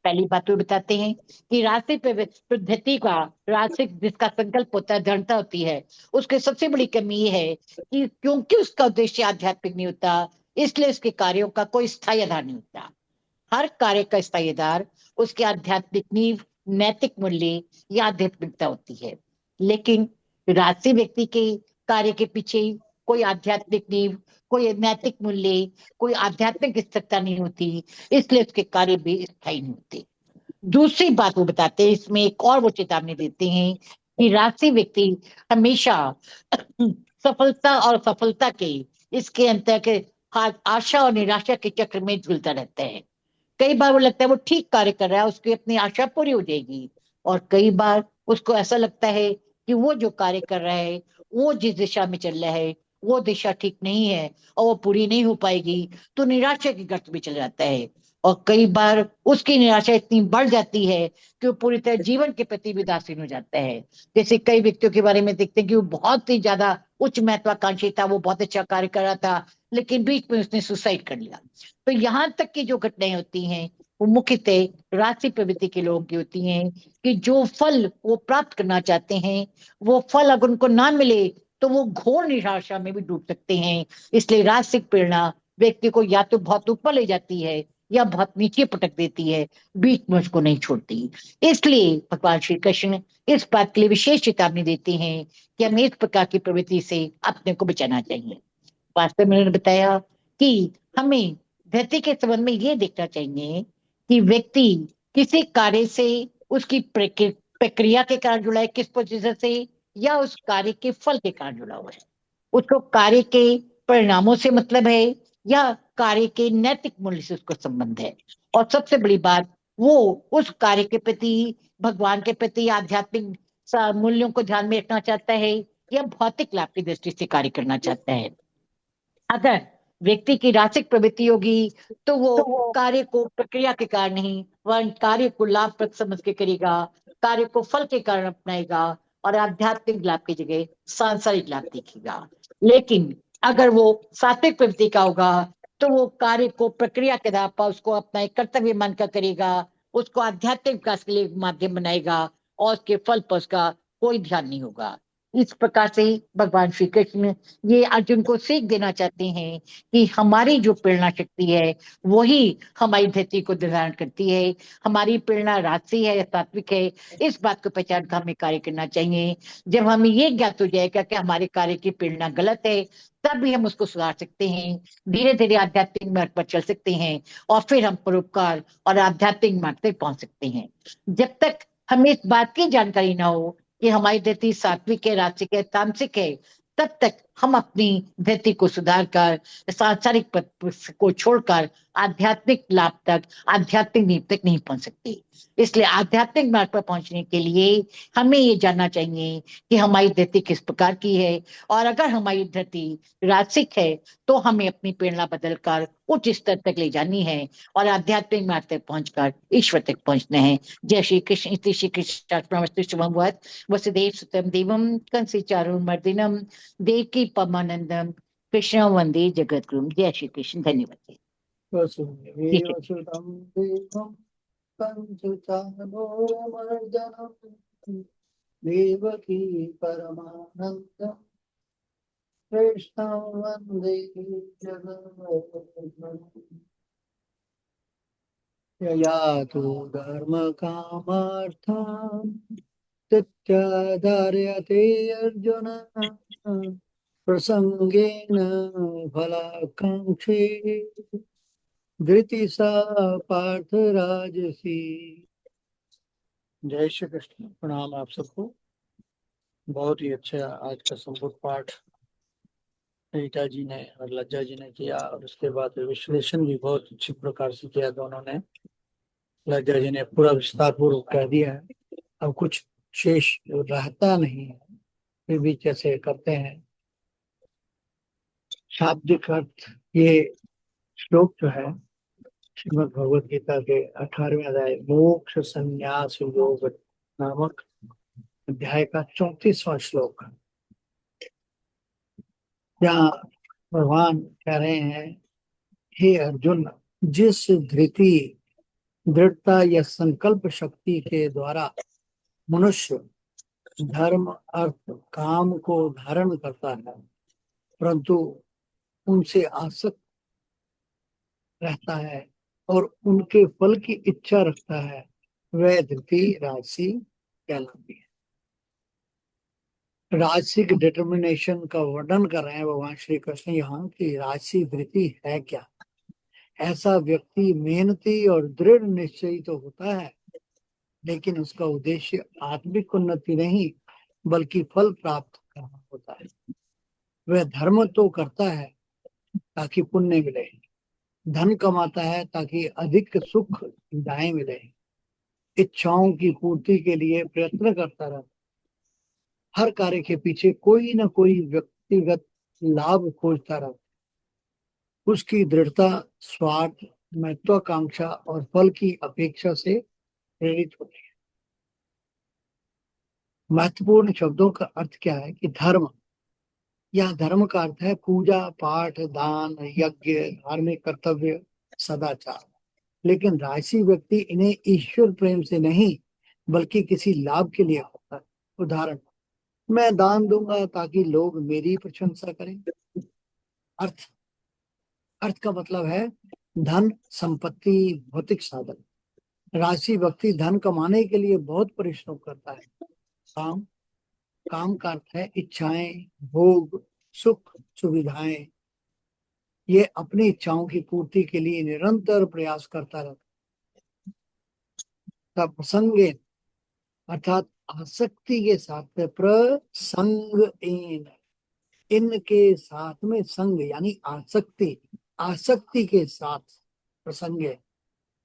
पहली बात तो बताते हैं कि राशि पे धृति का, राशिक जिसका संकल्प होता है, दृढ़ता होती है, उसकी सबसे बड़ी कमी ये है कि क्योंकि उसका उद्देश्य आध्यात्मिक नहीं होता, इसलिए उसके कार्यों का कोई स्थायी आधार नहीं होता। हर कार्य का स्थायी आधार उसके आध्यात्मिक नींव, नैतिक मूल्य या आध्यात्मिकता होती है। लेकिन राजसी व्यक्ति के कार्य के पीछे कोई आध्यात्मिक नींव, कोई नैतिक मूल्य, कोई आध्यात्मिक स्थिरता नहीं होती, इसलिए उसके कार्य भी स्थायी नहीं होते। दूसरी बात वो बताते हैं, इसमें एक और वो चेतावनी देते हैं कि राजसी व्यक्ति हमेशा सफलता और सफलता के इसके अंतर के आशा और निराशा के चक्र में झूलता रहता है। कई बार वो लगता है वो ठीक कार्य कर रहा है, उसकी अपनी आशा पूरी हो जाएगी, और कई बार उसको ऐसा लगता है कि वो जो कार्य कर रहा है, वो जिस दिशा में चल रहा है वो दिशा ठीक नहीं है और वो पूरी नहीं हो पाएगी, तो निराशा की गर्त में चल जाता है। और कई बार उसकी निराशा इतनी बढ़ जाती है कि वो पूरी तरह जीवन के प्रति भी उदासीन हो जाता है। जैसे कई व्यक्तियों के बारे में देखते हैं कि वो बहुत ही ज्यादा उच्च महत्वाकांक्षी था, वो बहुत अच्छा कार्य कर रहा था, लेकिन बीच में उसने सुसाइड कर लिया। तो यहाँ तक की जो घटनाएं होती हैं वो मुख्यतः राशि प्रवृत्ति के लोगों की होती हैं, कि जो फल वो प्राप्त करना चाहते हैं, वो फल अगर उनको ना मिले तो वो घोर निराशा में भी डूब सकते हैं। इसलिए रासिक प्रेरणा व्यक्ति को या तो बहुत ऊपर ले जाती है या बहुत नीचे पटक देती है, बीच में उसको नहीं छोड़ती। इसलिए भगवान श्री कृष्ण इस बात के लिए विशेष चेतावनी देते हैं कि हमें इस प्रकार की प्रवृत्ति से अपने को बचाना चाहिए। वास्तव में उन्होंने बताया कि हमें धरती के संबंध में ये देखना चाहिए कि व्यक्ति किसी कार्य से उसकी प्रक्रिया के कारण जुड़ा है, किस पोजीशन से, या उस कार्य के फल के कारण जुड़ा हुआ है। उसको कार्य के परिणामों से मतलब है या कार्य के नैतिक मूल्य से उसको संबंध है। और सबसे बड़ी बात, वो उस कार्य के प्रति, भगवान के प्रति, आध्यात्मिक मूल्यों को ध्यान में रखना चाहता है या भौतिक लाभ की दृष्टि से कार्य करना चाहता है। अगर व्यक्ति की रासिक प्रवृत्ति होगी तो वो कार्य को प्रक्रिया के कारण नहीं, वह कार्य को लाभप्रद समझ के करेगा, कार्य को फल के कारण अपनाएगा, और आध्यात्मिक लाभ की जगह सांसारिक लाभ देखेगा। लेकिन अगर वो सात्विक प्रवृत्ति का होगा तो वो कार्य को प्रक्रिया के आधार पर उसको अपना एक कर्तव्य मानकर करेगा, उसको आध्यात्मिक विकास के लिए माध्यम बनाएगा और उसके फल पर उसका कोई ध्यान नहीं होगा। इस प्रकार से ही भगवान श्री कृष्ण ये अर्जुन को सीख देना चाहते हैं कि हमारी जो प्रेरणा शक्ति है वही हमारी धरती को निर्धारण करती है। हमारी प्रेरणा राजसी है या सात्विक है, इस बात को पहचान कर हमें कार्य करना चाहिए। जब हमें ये ज्ञात हो जाएगा कि हमारे कार्य की प्रेरणा गलत है, तब भी हम उसको सुधार सकते हैं, धीरे धीरे आध्यात्मिक मार्ग पर चल सकते हैं और फिर हम परोपकार और आध्यात्मिक मार्ग तक पहुंच सकते हैं। जब तक हमें इस बात की जानकारी ना हो कि हमारी धरती सात्विक है, राजसिक है, तामसिक है, तब तक हम अपनी धरती को सुधार कर सांसारिक पद को छोड़कर आध्यात्मिक लाभ तक, आध्यात्मिक नींव तक नहीं पहुंच सकते। इसलिए आध्यात्मिक मार्ग पर पहुंचने के लिए हमें ये जानना चाहिए कि हमारी धरती किस प्रकार की है, और अगर हमारी धरती राजसिक है तो हमें अपनी प्रेरणा बदलकर उच्च स्तर तक ले जानी है और आध्यात्मिक मार्ग तक पहुंचकर ईश्वर तक पहुंचना है। जय श्री कृष्ण। इति श्री कृष्ण शुभम वसुदेव सुतम देवम कंसी चारुर्मर्दिनम देवकी पमानंदम कृष्ण वंदे जगद्गुरुम। जय श्री कृष्ण। धन्यवाद जी।
वसुदेवसुतं देवं कंसचानूरमर्दनं देवकी परमानन्दं कृष्णं वन्दे जगद्गुरुं। यया तु धर्मकामार्थान् तथ्याधार्यते अर्जुन प्रसंगेन फलाकांक्षी धृति सा पार्थ राजसी। जय श्री कृष्ण। प्रणाम आप सबको। बहुत ही अच्छा आज का संपूर्ण पाठ रीता जी ने और लज्जा जी ने किया, और उसके बाद विश्लेषण भी बहुत अच्छी प्रकार से किया दोनों ने। लज्जा जी ने पूरा विस्तार पूर्वक कह दिया है, अब कुछ शेष रहता नहीं है, फिर भी कैसे करते हैं। शाब्दिक अर्थ ये श्लोक जो है श्रीमद् भगवद गीता के 18वें अध्याय मोक्ष संन्यास योग नामक अध्याय का 34वां श्लोक, जहाँ भगवान कह रहे हैं, हे अर्जुन, जिस धृति, दृढ़ता या संकल्प शक्ति के द्वारा मनुष्य धर्म, अर्थ, काम को धारण करता है परंतु उनसे आसक्त रहता है और उनके फल की इच्छा रखता है, वह धृति राजसी कहलाती है। राजसिक डिटर्मिनेशन का वर्णन कर रहे हैं भगवान श्री कृष्ण यहाँ की राजसी धृति है क्या। ऐसा व्यक्ति मेहनती और दृढ़ निश्चयी तो होता है, लेकिन उसका उद्देश्य आत्मिक उन्नति नहीं बल्कि फल प्राप्त करना होता है। वह धर्म तो करता है ताकि पुण्य मिले, धन कमाता है ताकि अधिक सुख सुविधाएं मिले, इच्छाओं की पूर्ति के लिए प्रयत्न करता रहता, हर कार्य के पीछे कोई न कोई व्यक्तिगत लाभ खोजता रहता। उसकी दृढ़ता स्वार्थ, महत्वाकांक्षा और फल की अपेक्षा से प्रेरित होती है। महत्वपूर्ण शब्दों का अर्थ क्या है कि धर्म, यह धर्म का अर्थ है पूजा पाठ, दान, यज्ञ, धार्मिक कर्तव्य, सदाचार। लेकिन राजसी व्यक्ति इन्हें ईश्वर प्रेम से नहीं बल्कि किसी लाभ के लिए करता है। उदाहरण, मैं दान दूंगा ताकि लोग मेरी प्रशंसा करें। अर्थ का मतलब है धन, संपत्ति, भौतिक साधन। राजसी व्यक्ति धन कमाने के लिए बहुत परिश्रम करता है। काम का अर्थ है इच्छाएं, भोग, सुख, सुविधाएं। ये अपनी इच्छाओं की पूर्ति के लिए निरंतर प्रयास करता रहता है। प्रसंगे अर्थात आसक्ति के साथ, प्रसंग इनके साथ में, संग यानी आसक्ति, आसक्ति के साथ प्रसंगे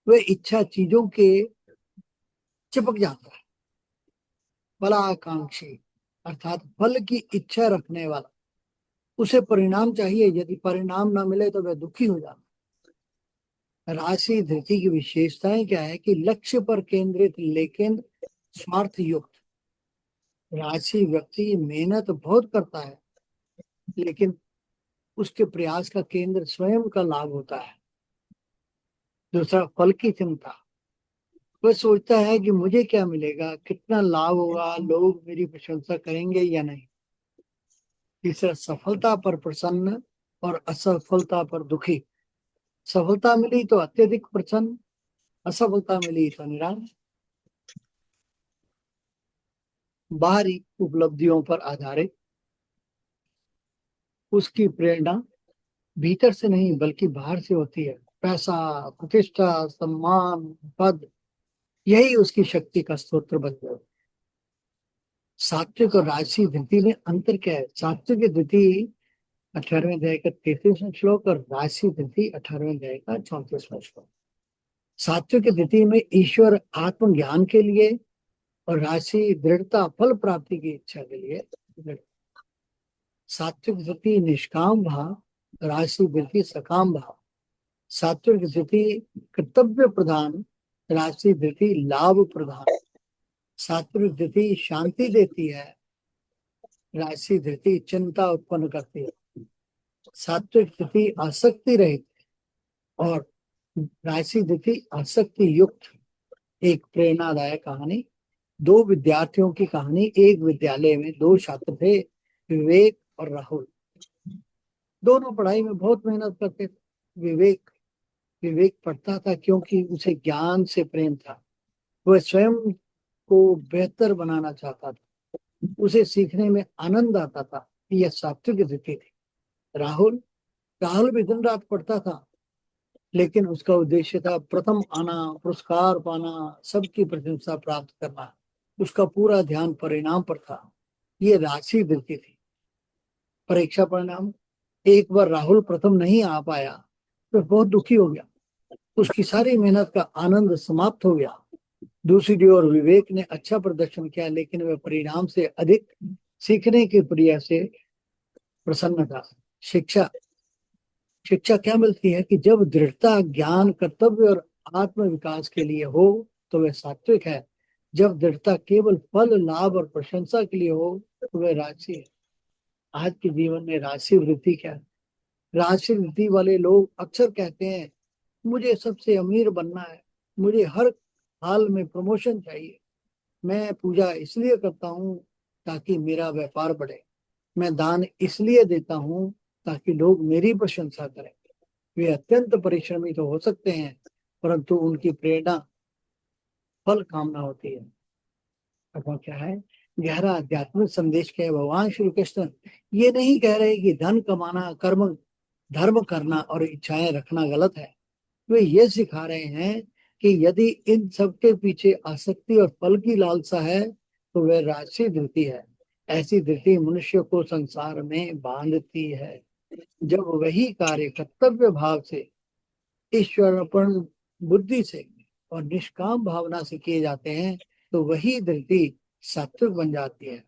वे इच्छा चीजों के चिपक जाता है। फलाकांक्षी अर्थात फल की इच्छा रखने वाला, उसे परिणाम चाहिए, यदि परिणाम ना मिले तो वह दुखी हो जाता है। राजसी धृति की विशेषताएं क्या है कि लक्ष्य पर केंद्रित लेकिन स्वार्थ युक्त, राशि व्यक्ति मेहनत बहुत करता है, लेकिन उसके प्रयास का केंद्र स्वयं का लाभ होता है। दूसरा, फल की चिंता। वह सोचता है कि मुझे क्या मिलेगा, कितना लाभ होगा, लोग मेरी प्रशंसा करेंगे या नहीं। तीसरा, सफलता पर प्रसन्न और असफलता पर दुखी। सफलता मिली तो अत्यधिक प्रसन्न, असफलता मिली तो निराश। बाहरी उपलब्धियों पर आधारित। उसकी प्रेरणा भीतर से नहीं बल्कि बाहर से होती है। पैसा, प्रतिष्ठा, सम्मान, पद, यही उसकी शक्ति का स्रोत बन गया। सात्विक और राजसी धृति में अंतर क्या है? सात्विक धृति 18वें अध्याय का 33वां श्लोक और राजसी धृति 18वें अध्याय का 34वां श्लोक। सात्विक धृति में ईश्वर आत्मज्ञान के लिए और राशि दृढ़ता फल प्राप्ति की इच्छा के लिए। सात्विक धृति निष्काम भाव, राशि धृति सकाम भाव। सात्विक धृति कर्तव्य प्रधान, राशि धृति लाभ प्रधान। सात्विक धृति शांति देती है, राशि धृति चिंता उत्पन्न करती है। सात्विक धृति आसक्ति रहित और राशि धृति आसक्ति युक्त। एक प्रेरणादायक कहानी। दो विद्यार्थियों की कहानी। एक विद्यालय में दो छात्र थे, विवेक और राहुल। दोनों पढ़ाई में बहुत मेहनत करते थे। विवेक पढ़ता था क्योंकि उसे ज्ञान से प्रेम था। वह स्वयं को बेहतर बनाना चाहता था, उसे सीखने में आनंद आता था। यह सात्विक धृति थी। राहुल भी दिन रात पढ़ता था, लेकिन उसका उद्देश्य था प्रथम आना, पुरस्कार पाना, सबकी प्रशंसा प्राप्त करना। उसका पूरा ध्यान परिणाम पर था। ये राशि धृति थी। परीक्षा परिणाम। एक बार राहुल प्रथम नहीं आ पाया तो बहुत दुखी हो गया। उसकी सारी मेहनत का आनंद समाप्त हो गया। दूसरी ओर विवेक ने अच्छा प्रदर्शन किया, लेकिन वह परिणाम से अधिक सीखने के प्रयास से प्रसन्न था। शिक्षा क्या मिलती है कि जब दृढ़ता ज्ञान, कर्तव्य और आत्म विकास के लिए हो तो वह सात्विक है। जब दृढ़ता केवल फल, लाभ और प्रशंसा के लिए हो तो वह राजसी है। आज के जीवन में राशि वृद्धि क्या है? राशि वृद्धि वाले लोग अक्सर कहते हैं, मुझे सबसे अमीर बनना है, मुझे हर हाल में प्रमोशन चाहिए, मैं पूजा इसलिए करता हूँ ताकि मेरा व्यापार बढ़े, मैं दान इसलिए देता हूँ ताकि लोग मेरी प्रशंसा करें। वे अत्यंत परिश्रमी तो हो सकते हैं, परंतु उनकी प्रेरणा फल कामना होती है। अथवा क्या है? गहरा आध्यात्मिक संदेश क्या है? भगवान श्री कृष्ण ये नहीं कह रहे कि धन कमाना, धर्म करना और इच्छाएं रखना गलत है। वे ये सिखा रहे हैं कि यदि इन सब के पीछे आसक्ति और फल की लालसा है तो वह राजसी धृति है। ऐसी धृति मनुष्य को संसार में बांधती है। जब वही कार्य कर्तव्य भाव से, ईश्वरार्पण बुद्धि से और निष्काम भावना से किए जाते हैं तो वही धृति सात्विक बन जाती है।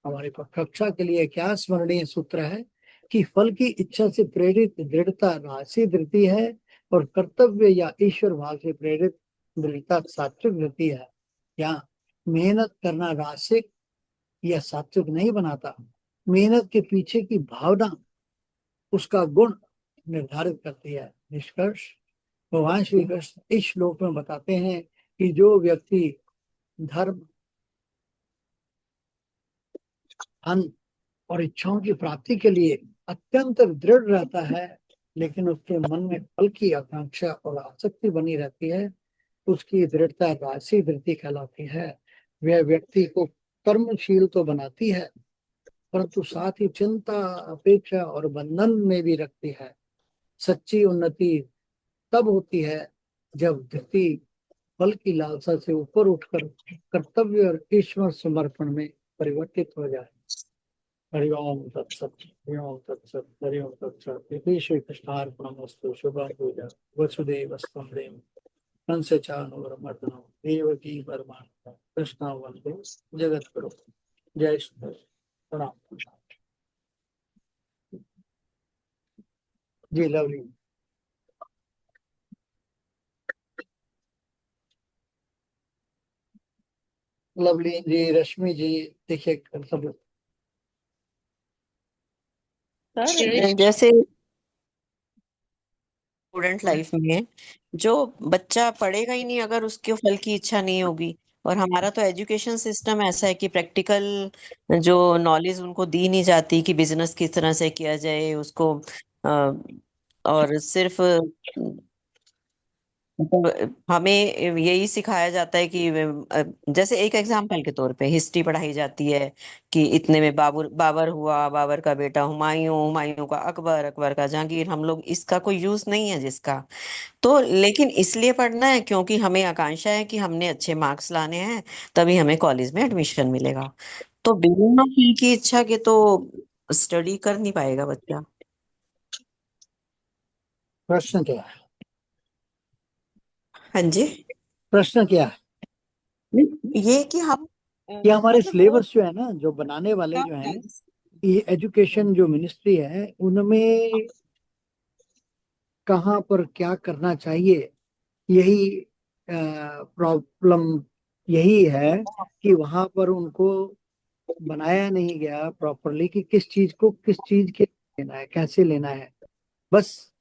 हमारे कक्षा के लिए क्या स्मरणीय सूत्र है कि फल की इच्छा से प्रेरित दृढ़ता राशि धृति है और कर्तव्य या ईश्वर भाव से प्रेरित दृढ़ता सात्विक धृति है। या मेहनत करना रासिक या सात्विक नहीं बनाता, मेहनत के पीछे की भावना उसका गुण निर्धारित करती है। निष्कर्ष, भगवान श्री कृष्ण इस श्लोक में बताते हैं कि जो व्यक्ति धर्म, धन और इच्छाओं की प्राप्ति के लिए अत्यंत दृढ़ रहता है, लेकिन उसके मन में फल की आकांक्षा और आसक्ति बनी रहती है, उसकी दृढ़ता राशि धृति कहलाती है। वह व्यक्ति को कर्मशील तो बनाती है, परंतु साथ ही चिंता, अपेक्षा और बंधन में भी रखती है। सच्ची उन्नति तब होती है जब धृति फल की लालसा से ऊपर उठकर कर्तव्य और ईश्वर समर्पण में परिवर्तित हो जाए। हरि ओम तत्सत, हरि ओम तत्सत, हरि ओम तत्सत। इति श्री कृष्णार्पणमस्तु। शुभं पूजा वसुदेवस्तं देवं कंसचानूरमर्दनं देवकी परमानंदं कृष्णं वन्दे जगद्गुरुं। जय श्री कृष्ण। प्रणाम। जी लवली। लवली जी, रश्मि जी, देखिए सब लोग।
सर
जैसे स्टूडेंट लाइफ में जो बच्चा पढ़ेगा ही नहीं अगर उसके फल की इच्छा नहीं होगी। और हमारा तो एजुकेशन सिस्टम ऐसा है कि प्रैक्टिकल जो नॉलेज उनको दी नहीं जाती कि बिजनेस किस तरह से किया जाए उसको। और सिर्फ मतलब हमें यही सिखाया जाता है कि जैसे एक एग्जांपल के तौर पे हिस्ट्री पढ़ाई जाती है कि इतने में बाबर बाबर हुआ, बाबर का बेटा हुमायूं, हुमायूं का अकबर, अकबर का जहांगीर। हम लोग इसका कोई यूज नहीं है जिसका। तो लेकिन इसलिए पढ़ना है क्योंकि हमें आकांक्षा है कि हमने अच्छे मार्क्स लाने हैं, तभी हमें कॉलेज में एडमिशन मिलेगा। तो बिना फी की इच्छा के तो स्टडी कर नहीं पाएगा बच्चा।
प्रश्न क्या है?
हाँ जी।
प्रश्न क्या है?
ये कि हम
ये हमारे
मतलब वो
सिलेबस जो है ना, जो बनाने वाले
हाँ,
जो हैं, ये एजुकेशन जो मिनिस्ट्री है, उनमें कहाँ पर क्या करना चाहिए, यही प्रॉब्लम यही है कि वहां पर उनको बनाया नहीं गया प्रॉपरली कि किस चीज को किस चीज के लेना है, कैसे लेना है। बस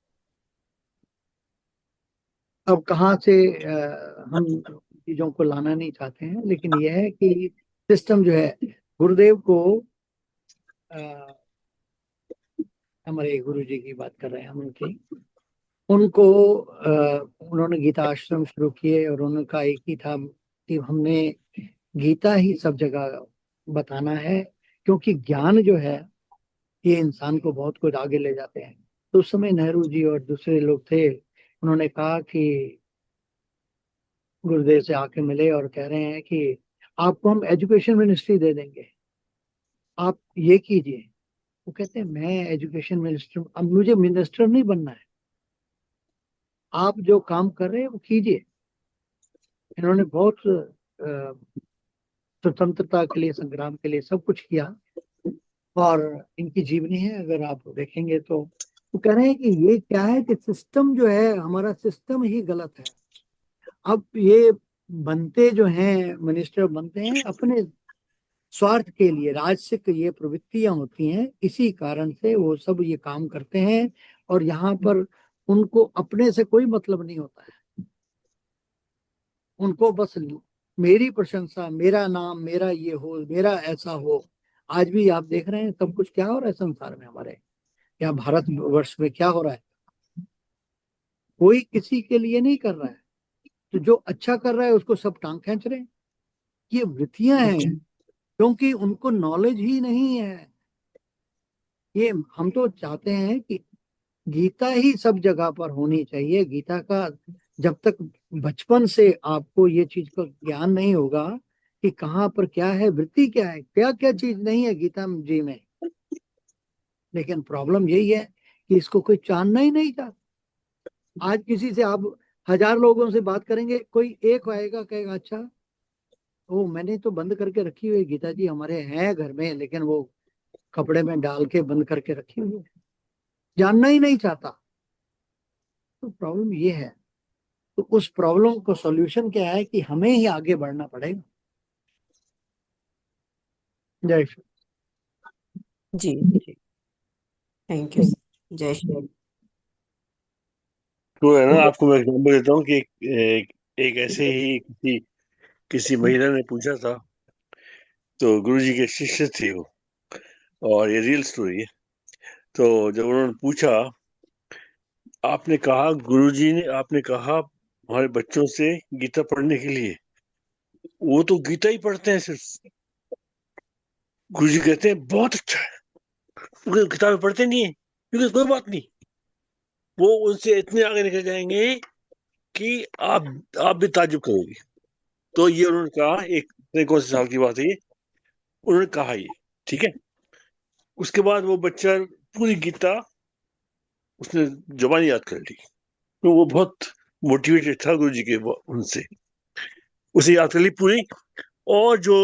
अब कहाँ से हम चीजों को लाना नहीं चाहते हैं, लेकिन यह है कि सिस्टम जो है, गुरुदेव को हमारे गुरु जी की बात कर रहे हैं हम, उनकी उनको उन्होंने गीता आश्रम शुरू किए और उनका एक ही था कि हमने गीता ही सब जगह बताना है, क्योंकि ज्ञान जो है ये इंसान को बहुत कुछ आगे ले जाते हैं। तो उस समय नेहरू जी और दूसरे लोग थे, उन्होंने कहा कि गुरुदेव से आके मिले और कह रहे हैं कि आपको हम एजुकेशन मिनिस्ट्री दे देंगे, आप ये कीजिए। वो कहते हैं मैं एजुकेशन मिनिस्टर, अब मुझे मिनिस्टर नहीं बनना है, आप जो काम कर रहे हैं वो कीजिए। इन्होंने बहुत स्वतंत्रता के लिए, संग्राम के लिए सब कुछ किया, और इनकी जीवनी है अगर आप देखेंगे तो वो कह रहे हैं कि ये क्या है कि सिस्टम जो है, हमारा सिस्टम ही गलत है। अब ये बनते जो हैं, मिनिस्टर बनते हैं अपने स्वार्थ के लिए, राजसिक ये प्रवृत्तियां होती हैं, इसी कारण से वो सब ये काम करते हैं। और यहाँ पर उनको अपने से कोई मतलब नहीं होता है, उनको बस मेरी प्रशंसा, मेरा नाम, मेरा ये हो, मेरा ऐसा हो। आज भी आप देख रहे हैं सब कुछ क्या हो रहा है संसार में, हमारे यहाँ भारत वर्ष में क्या हो रहा है, कोई किसी के लिए नहीं कर रहा है। तो जो अच्छा कर रहा है उसको सब टांग खींच रहे हैं। ये वृत्तियां हैं, क्योंकि उनको नॉलेज ही नहीं है। ये हम तो चाहते हैं कि गीता ही सब जगह पर होनी चाहिए। गीता का जब तक बचपन से आपको ये चीज का ज्ञान नहीं होगा कि कहाँ पर क्या है, वृत्ति क्या है, क्या क्या चीज नहीं है गीता जी में, लेकिन प्रॉब्लम यही है कि इसको कोई जानना ही नहीं चाहता। आज किसी से आप 1000 लोगों से बात करेंगे, कोई एक आएगा कहेगा अच्छा वो मैंने तो बंद करके रखी हुई है गीता जी, हमारे हैं घर में, लेकिन वो कपड़े में डाल के बंद करके रखी हुई है, जानना ही नहीं चाहता। तो प्रॉब्लम ये है। तो उस प्रॉब्लम को सॉल्यूशन क्या है कि हमें ही आगे बढ़ना पड़ेगा। जय श्री।
जी जी, थैंक यू। जय श्री।
तो है ना, आपको मैं एग्जाम्पल देता हूँ कि एक ऐसे ही किसी किसी महिला ने पूछा था। तो गुरुजी के शिष्य थे वो, और ये रियल स्टोरी है। तो जब उन्होंने पूछा, आपने कहा गुरुजी ने आपने कहा हमारे बच्चों से गीता पढ़ने के लिए, वो तो गीता ही पढ़ते हैं सिर्फ। गुरुजी कहते हैं बहुत अच्छा है, वो किताबें पढ़ते नहीं है, क्योंकि कोई बात नहीं, वो उनसे इतने आगे निकल जाएंगे कि आप भी ताजुब करोगे। तो ये उन्होंने कहा, एक नहीं कौन से साल की बात है ये, उन्होंने कहा ये, ठीक है। उसके बाद वो बच्चा पूरी गीता उसने जुबानी याद कर ली। तो वो बहुत मोटिवेटेड था गुरु जी के उनसे, उसे याद कर ली पूरी। और जो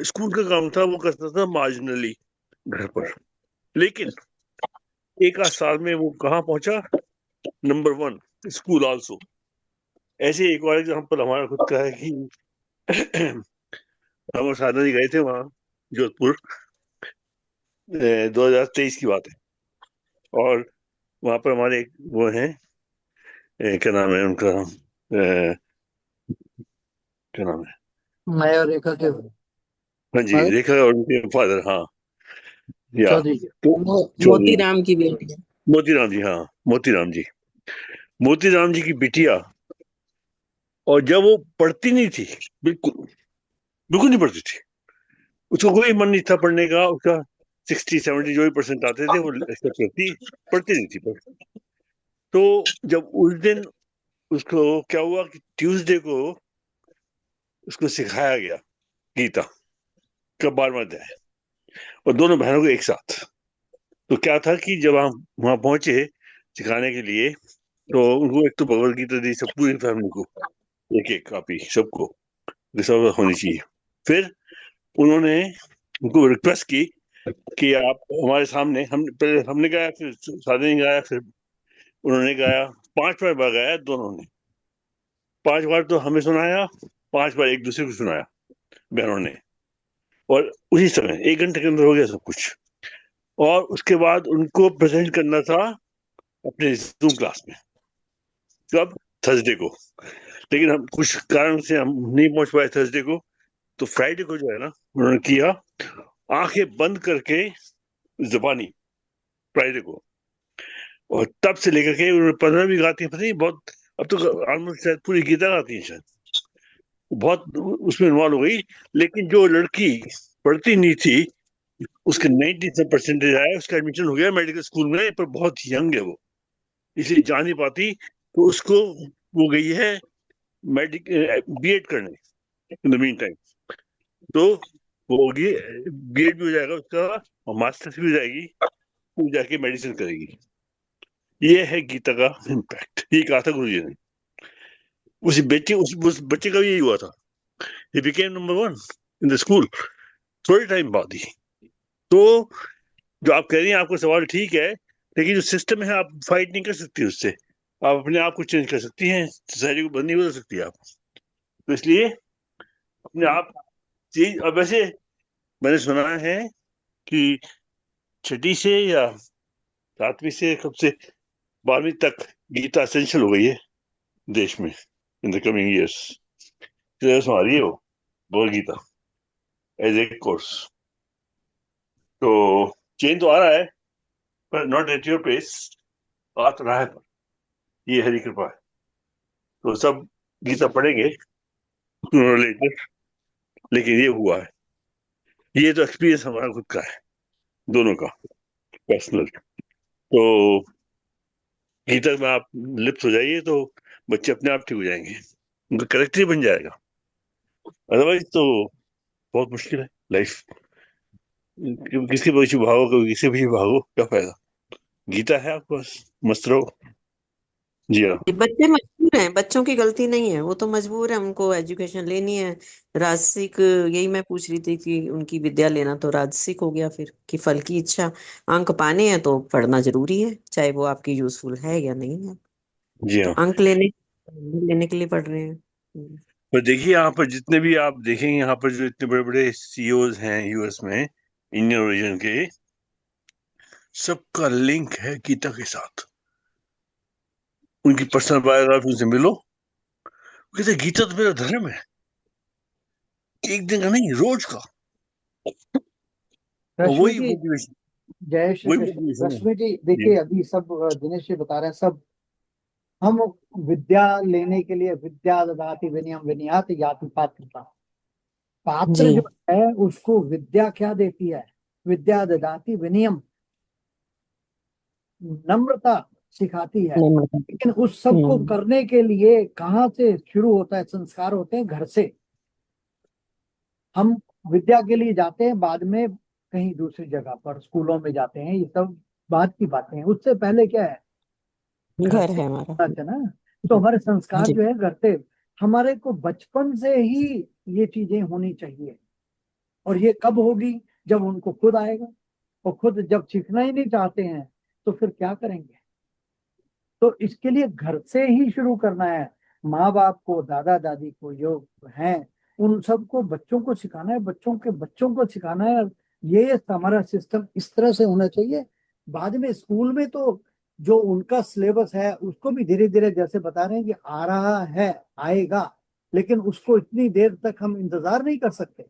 स्कूल का काम था वो करता था मार्जिनली घर पर, लेकिन एक आध साल में वो कहाँ पहुंचा, नंबर 1 स्कूल आल्सो। ऐसे एक और एग्जाम्पल हमारा खुद का है कि हम और साधना जी गए थे वहाँ जोधपुर, 2023 की बात है। और वहां पर हमारे एक वो हैं, क्या नाम है उनका, क्या नाम है,
मैं और रेखा के
हाँ जी,
फादर
रेखा और उनके फादर, हाँ, या
चौधरी जी।
तो चौधरी,
मोतीराम की बेटी है।
मोतीराम जी, हाँ, मोतीराम जी, मोतीराम जी की बिटिया। और जब वो पढ़ती नहीं थी, बिल्कुल बिल्कुल नहीं पढ़ती थी, उसको कोई मन नहीं था पढ़ने का, उसका 60-70 जो भी परसेंट आते थे वो एक्सेप्ट करती, पढ़ती नहीं थी पर। तो जब उस दिन उसको क्या हुआ कि ट्यूसडे को उसको सिखाया गया गीता का 12वां अध्याय, और दोनों बहनों को एक साथ। तो क्या था कि जब हम वहां पहुंचे सिखाने के लिए, तो उनको एक तो भगवत गीता दी सब पूरी फैमिली को, एक एक कॉपी सबको, ये सब होनी चाहिए। फिर उन्होंने उनको रिक्वेस्ट की कि आप हमारे सामने, हम पहले हमने गाया, फिर साधन ने गाया, फिर उन्होंने गाया, 5 बार गाया दोनों ने, 5 बार तो हमें सुनाया, 5 बार एक दूसरे को सुनाया बहनों ने। और उसी समय 1 घंटे के अंदर हो गया सब कुछ। और उसके बाद उनको प्रेजेंट करना था अपने जूम क्लास में, कब, थर्सडे को। लेकिन हम कुछ कारण से हम नहीं पहुंच पाए थर्सडे को, तो फ्राइडे को जो है ना, उन्होंने किया आंखें बंद करके जुबानी, फ्राइडे को। और तब से लेकर के उन्होंने 15 भी गाती है, पता नहीं बहुत, अब तो ऑलमोस्ट शायद पूरी गीता गाती है शायद, बहुत उसमें इन्वॉल्व हो गई। लेकिन जो लड़की पढ़ती नहीं थी, उसके 90 से परसेंटेज आया, उसका एडमिशन हो गया मेडिकल स्कूल में, पर बहुत यंग है वो, इसलिए जा नहीं पाती। तो उसको वो गई है मेडिक बीएड करने इन द मीन टाइम। तो वो होगी, बीएड भी हो जाएगा उसका, और मास्टर्स भी हो जाएगी, फिर जाके मेडिसिन करेगी। ये है गीता का इम्पैक्ट, ये कहा था गुरु जी ने। उस बच्चे का भी यही हुआ था, he became number 1 in the school थोड़े टाइम बाद ही। तो जो आप कह रही हैं, आपका सवाल ठीक है, लेकिन जो सिस्टम है आप फाइट नहीं कर सकती उससे, आप अपने आप को चेंज कर सकती हैं, सोसाइटी को बंद नहीं बदल सकती आप। तो इसलिए अपने आप चेंज। अब वैसे मैंने सुना है कि छठी से या 7वीं से कब से 12वीं तक गीता एसेंशियल हो गई है देश में, in the coming years syllabus में आ रही है वो, Bhagavad Gita as a course. तो चेंज तो आ रहा है, पर नॉट एट योर पेस, आ तो रहा है, पर ये हरी कृपा है। तो सब गीता पढ़ेंगे लेकर, लेकिन ये हुआ है, ये तो एक्सपीरियंस हमारा खुद का है, दोनों का पर्सनल। तो गीता में आप लिप्त हो जाइए तो बच्चे अपने आप ठीक हो जाएंगे, उनका करेक्टर ही बन जाएगा। अदरवाइज तो बहुत मुश्किल है लाइफ, किसके पीछे भागो, कभी किसके पीछे भागो, क्या फायदा। गीता है आपके पास, मस्त रहो। जी हाँ।
ये बच्चे मजबूर हैं, बच्चों की गलती नहीं है, वो तो मजबूर है, उनको एजुकेशन लेनी है। राजसिक, यही मैं पूछ रही थी कि उनकी विद्या लेना तो राजसिक हो गया फिर, कि फल की इच्छा। अंक पाने हैं तो पढ़ना जरूरी है, चाहे वो आपकी यूजफुल है या नहीं है।
जी
तो
हाँ।
अंक लेने के लिए पढ़ रहे हैं।
पर देखिए यहाँ पर जितने भी आप देखेंगे, यहाँ पर जो इतने बड़े बड़े सीईओज हैं यूएस में, इंडियन ओरिजिन के, सबका लिंक है गीता के साथ। उनकी पर्सनल बायोग्राफी उनसे मिलो, कहते गीता तो मेरा धर्म है, एक दिन का नहीं, रोज का। और
रश्मि
वही
जी,
मोटिवेशन,
जय श्री
वही
कृष्ण।
मोटिवेशन है।
रश्मि जी
जी
देखिए, अभी सब दिनेश जी बता रहे हैं, सब हम विद्या लेने के लिए विद्या ददाति विनयम विनयात याति पात्रता, पात्र
जी।
जो है उसको विद्या क्या देती है, विद्या ददाति विनयम, नम्रता सिखाती है।
नम्रता।
लेकिन उस सब को करने के लिए कहाँ से शुरू होता है, संस्कार होते हैं घर से। हम विद्या के लिए जाते हैं बाद में कहीं दूसरी जगह पर, स्कूलों में जाते हैं, ये सब बात की बातें हैं। उससे पहले क्या है, घर
घर
से
है हमारा।
होना चाहिए ना। तो हमारे संस्कार
जी।
जो है घर से, हमारे को बचपन से ही ये चीजें होनी चाहिए। और ये कब होगी, जब उनको खुद आएगा। और खुद जब सीखना ही नहीं चाहते हैं तो फिर क्या करेंगे। तो इसके लिए घर से ही शुरू करना है। माँ बाप को, दादा दादी को, जो हैं उन सबको बच्चों को सिखाना है, बच्चों के बच्चों को सिखाना है। ये हमारा सिस्टम इस तरह से होना चाहिए। बाद में स्कूल में तो जो उनका सिलेबस है उसको भी धीरे धीरे जैसे बता रहे हैं कि आ रहा है, आएगा, लेकिन उसको इतनी देर तक हम इंतजार नहीं कर सकते।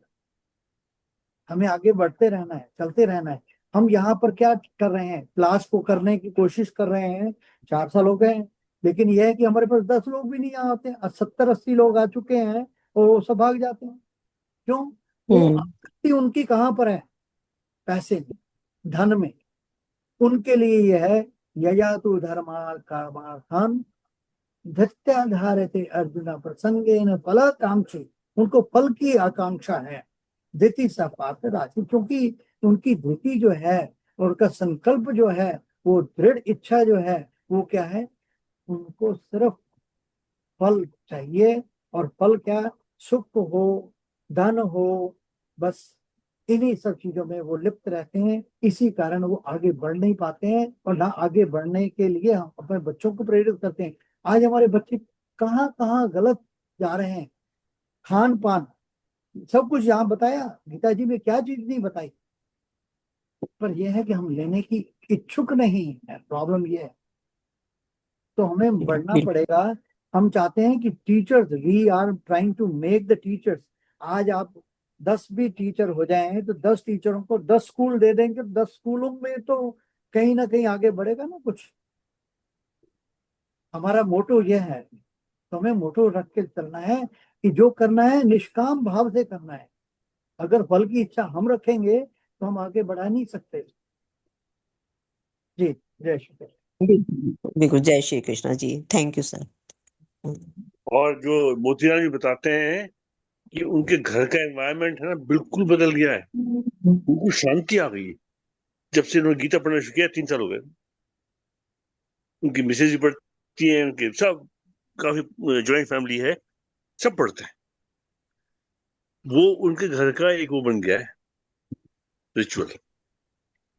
हमें आगे बढ़ते रहना है, चलते रहना है। हम यहाँ पर क्या कर रहे हैं, क्लास को करने की कोशिश कर रहे हैं, 4 साल हो गए हैं, लेकिन यह है कि हमारे पास 10 लोग भी नहीं यहाँ आते हैं। 70-80 लोग आ चुके हैं और वो सब भाग जाते हैं। क्यों? वो आसक्ति उनकी कहाँ पर है? पैसे में, धन में। उनके लिए यह है यया तु धर्मार्थ कामार्थान धत्याधारते अर्जुन प्रसंगेन फलाकांक्षी। उनको फल की आकांक्षा है। धृति सा पार्थ राशि, क्योंकि उनकी धृति जो है और उनका संकल्प जो है, वो दृढ़ इच्छा जो है, वो क्या है? उनको सिर्फ फल चाहिए। और फल क्या? सुख हो, धन हो, बस इन्हीं सब चीजों में वो लिप्त रहते हैं। इसी कारण वो आगे बढ़ नहीं पाते हैं, और ना आगे बढ़ने के लिए हम अपने बच्चों को प्रेरित करते हैं। आज हमारे बच्चे कहाँ कहाँ गलत जा रहे हैं। खान पान सब कुछ यहाँ बताया, गीता जी में क्या चीज नहीं बताई, पर यह है कि हम लेने की इच्छुक नहीं है। प्रॉब्लम ये है। तो हमें बढ़ना पड़ेगा। हम चाहते हैं कि teachers, we are trying to make the teachers. आज आप 10 भी टीचर हो जाएं तो 10 टीचरों को 10 स्कूल दे देंगे, 10 स्कूलों में तो कहीं ना कहीं आगे बढ़ेगा ना कुछ। हमारा मोटो यह है। तो हमें मोटो रख के चलना है कि जो करना है निष्काम भाव से करना है। अगर फल की इच्छा हम रखेंगे तो हम आगे बढ़ा नहीं सकते। जी, जय श्री कृष्ण।
बिल्कुल, जय Shri Krishna ji, thank you sir.
और जो मोतीलाल जी बताते हैं कि उनके घर का एनवायरनमेंट है ना, बिल्कुल बदल गया है। उनको शांति आ गई है जब से उन्होंने गीता पढ़ना शुरू किया। 3 साल हो गए। उनकी मिसेज भी पढ़ती है, उनके सब, काफी ज्वाइंट फैमिली है, सब पढ़ते हैं। वो उनके घर का एक वो बन गया है रिचुअल,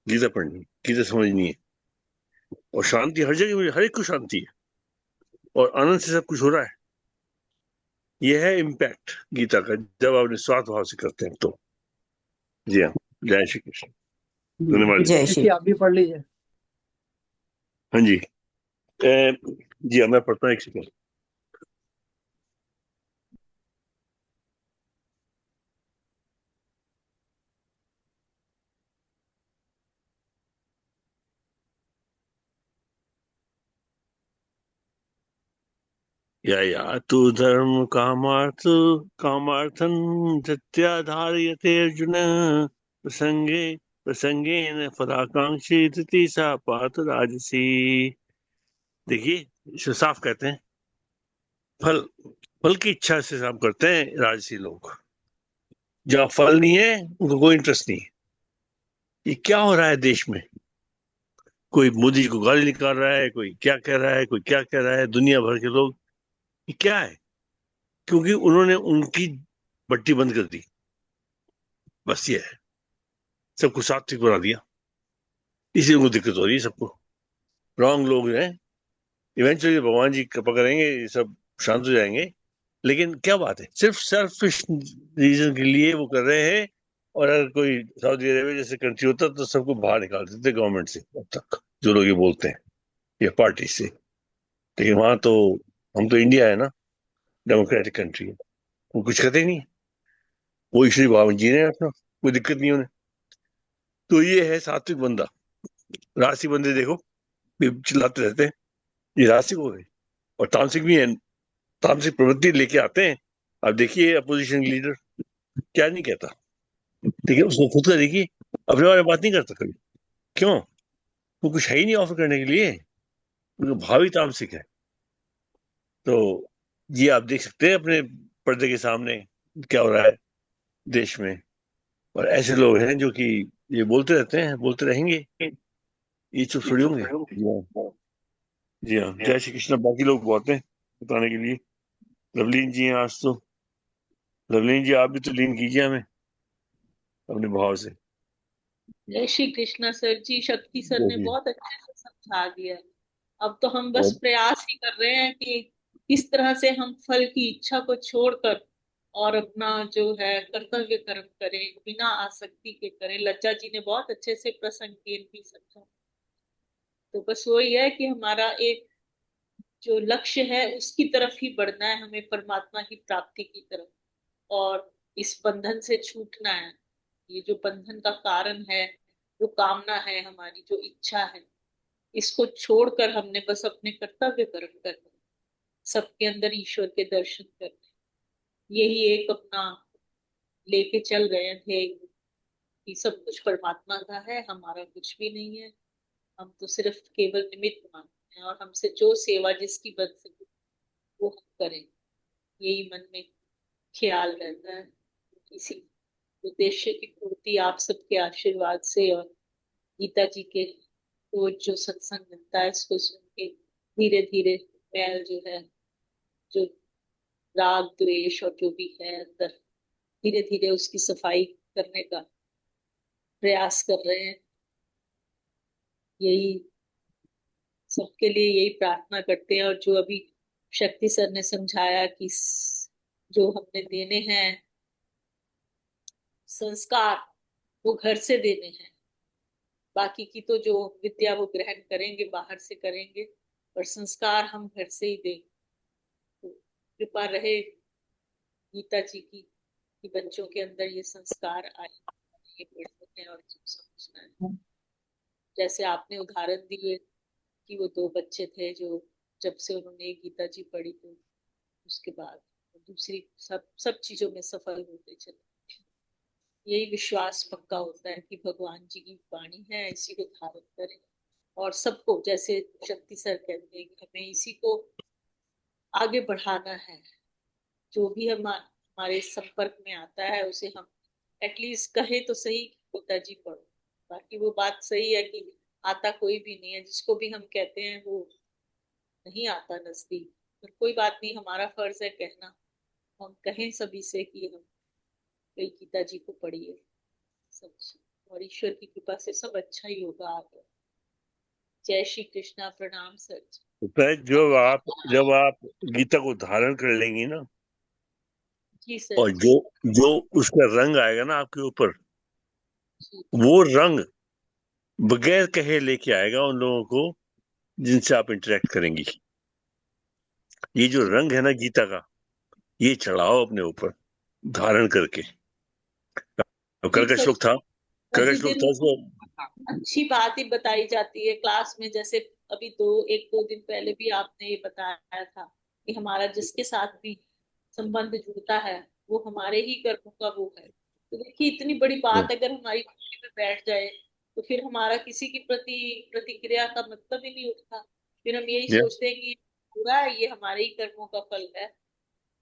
गीता पढ़नी, गीता समझनी है। और शांति हर जगह, हर एक को शांति है, और आनंद से सब कुछ हो रहा है। यह है इम्पैक्ट गीता का, जब आप निस्वार्थ भाव से करते हैं तो। जी हाँ, जय श्री कृष्ण। धन्यवाद।
जय श्री।
आप भी पढ़ लीजिए।
हाँ जी, जी हाँ, मैं पढ़ता हूँ, एक सेकंड। या तु धर्म कामार्थं धत्याधारयते अर्जुन प्रसंगेन फलाकांक्षी धृति सा पार्थ राजसी। देखिए, इसे साफ कहते हैं, फल की इच्छा से काम करते हैं राजसी लोग। जहाँ फल नहीं है उनको कोई इंटरेस्ट नहीं है। ये क्या हो रहा है देश में? कोई मोदी जी को गाली निकाल रहा है, कोई क्या कह रहा है, कोई क्या कह रहा है, दुनिया भर के लोग। ये क्या है? क्योंकि उन्होंने उनकी बट्टी बंद कर दी। बस ये है, सबको सात्विक बना दिया, इसलिए उनको दिक्कत हो रही है सबको। रॉन्ग लोग हैं। इवेंचुअली भगवान जी कृपा करेंगे, ये सब शांत हो जाएंगे। लेकिन क्या बात है, सिर्फ सेल्फिश रीजन के लिए वो कर रहे हैं। और अगर कोई सऊदी अरेबिया जैसे कंट्री होता तो सबको बाहर निकाल देते गवर्नमेंट से, अब तक जो लोग ये बोलते हैं, या पार्टी से। लेकिन वहां तो, हम तो इंडिया है ना, डेमोक्रेटिक कंट्री है, वो कुछ कहते ही नहीं। वो श्री भावन जी रहे हैं अपना, कोई दिक्कत नहीं उन्हें। तो ये है सात्विक बंदा। राशि बंदे देखो, ये चिल्लाते रहते हैं, ये राशि हो गई। और तामसिक भी है, तामसिक प्रवृत्ति लेके आते हैं। अब देखिए अपोजिशन लीडर क्या नहीं कहता, देखिए उसको खुद का देखिए, अपने बारे में बात नहीं करता कभी। क्यों? वो कुछ है ही नहीं ऑफर करने के लिए, उनका भाव ही तामसिक है। तो ये आप देख सकते हैं अपने पर्दे के सामने क्या हो रहा है देश में। और ऐसे लोग हैं जो कि ये बोलते रहते हैं, बोलते रहेंगे, ये चुप थोड़ी होंगे। जी हाँ, जय श्री कृष्ण। बाकी लोग बहुत हैं बताने के लिए। लवलीन जी हैं आज तो। लवलीन जी, आप भी तो लीन कीजिए हमें अपने भाव से।
जय श्री कृष्णा सर जी, शक्ति सर ने
जी।
बहुत अच्छे से समझा दिया है। अब तो हम बस प्रयास ही कर रहे हैं कि किस तरह से हम फल की इच्छा को छोड़कर और अपना जो है कर्तव्य कर्म करें, बिना आसक्ति के करें। लज्जा जी ने बहुत अच्छे से प्रसंग भी समझा। तो बस वही है कि हमारा एक जो लक्ष्य है उसकी तरफ ही बढ़ना है, हमें परमात्मा की प्राप्ति की तरफ, और इस बंधन से छूटना है। ये जो बंधन का कारण है, जो कामना है हमारी, जो इच्छा है, इसको छोड़कर हमने बस अपने कर्तव्य कर्म करने, सबके अंदर ईश्वर के दर्शन करने, यही एक अपना लेके चल रहे हैं ध्येय कि सब कुछ परमात्मा का है, हमारा कुछ भी नहीं है, हम तो सिर्फ केवल निमित्त मानते हैं, और हमसे जो सेवा जिसकी बन सके वो हम करें, यही मन में ख्याल रहता है। इसी उद्देश्य की पूर्ति आप सबके आशीर्वाद से और गीता जी के रोज जो सत्संग मिलता है इसको सुन के धीरे धीरे मैल जो है, जो राग द्वेष और जो भी है अंदर, धीरे धीरे उसकी सफाई करने का प्रयास कर रहे हैं। यही सबके लिए यही प्रार्थना करते हैं। और जो अभी शक्ति सर ने समझाया कि जो हमने देने हैं संस्कार, वो घर से देने हैं, बाकी की तो जो विद्या वो ग्रहण करेंगे बाहर से करेंगे, पर संस्कार हम घर से ही देंगे। तो कृपा रहे गीता जी की कि बच्चों के अंदर ये संस्कार आए, ये पढ़ने और समझना है। जैसे आपने उदाहरण दिए कि वो 2 बच्चे थे जो जब से उन्होंने गीता जी पढ़ी तो उसके बाद दूसरी सब चीजों में सफल होते चले। यही विश्वास पक्का होता है कि भगवान जी की वाणी है, इसी को धारण करें, और सबको, जैसे शक्ति सर कहते हैं कि हमें इसी को आगे बढ़ाना है। जो भी हमारे संपर्क में आता है उसे हम एटलीस्ट कहे तो सही गीता जी पढ़ो। बाकी वो बात सही है कि आता कोई भी नहीं है, जिसको भी हम कहते हैं वो नहीं आता नजदीक, पर कोई बात नहीं, हमारा फर्ज है कहना। हम कहें सभी से कि हम कई गीता जी को पढ़िए सब, और ईश्वर की कृपा से सब अच्छा ही होगा आगे। जय श्री कृष्णा। प्रणाम सर जी।
तो जब आप गीता को धारण कर लेंगी ना,
जी सर
और
जी।
जो उसका रंग आएगा ना आपके ऊपर, वो रंग बगैर कहे लेके आएगा उन लोगों को जिनसे आप इंटरेक्ट करेंगी। ये जो रंग है ना गीता का, ये चढ़ाओ अपने ऊपर धारण करके। कल का श्लोक था, उसको
अच्छी बात ही बताई जाती है क्लास में। जैसे अभी एक दो दिन पहले भी आपने ये बताया था कि हमारा जिसके साथ भी संबंध जुड़ता है वो हमारे ही कर्मों का वो है। तो देखिए इतनी बड़ी बात अगर हमारी बुद्धि में बैठ जाए तो फिर हमारा किसी की प्रति प्रतिक्रिया का मतलब ही नहीं उठता। फिर हम यही सोचते हैं कि बुरा है, ये हमारे ही कर्मों का फल है,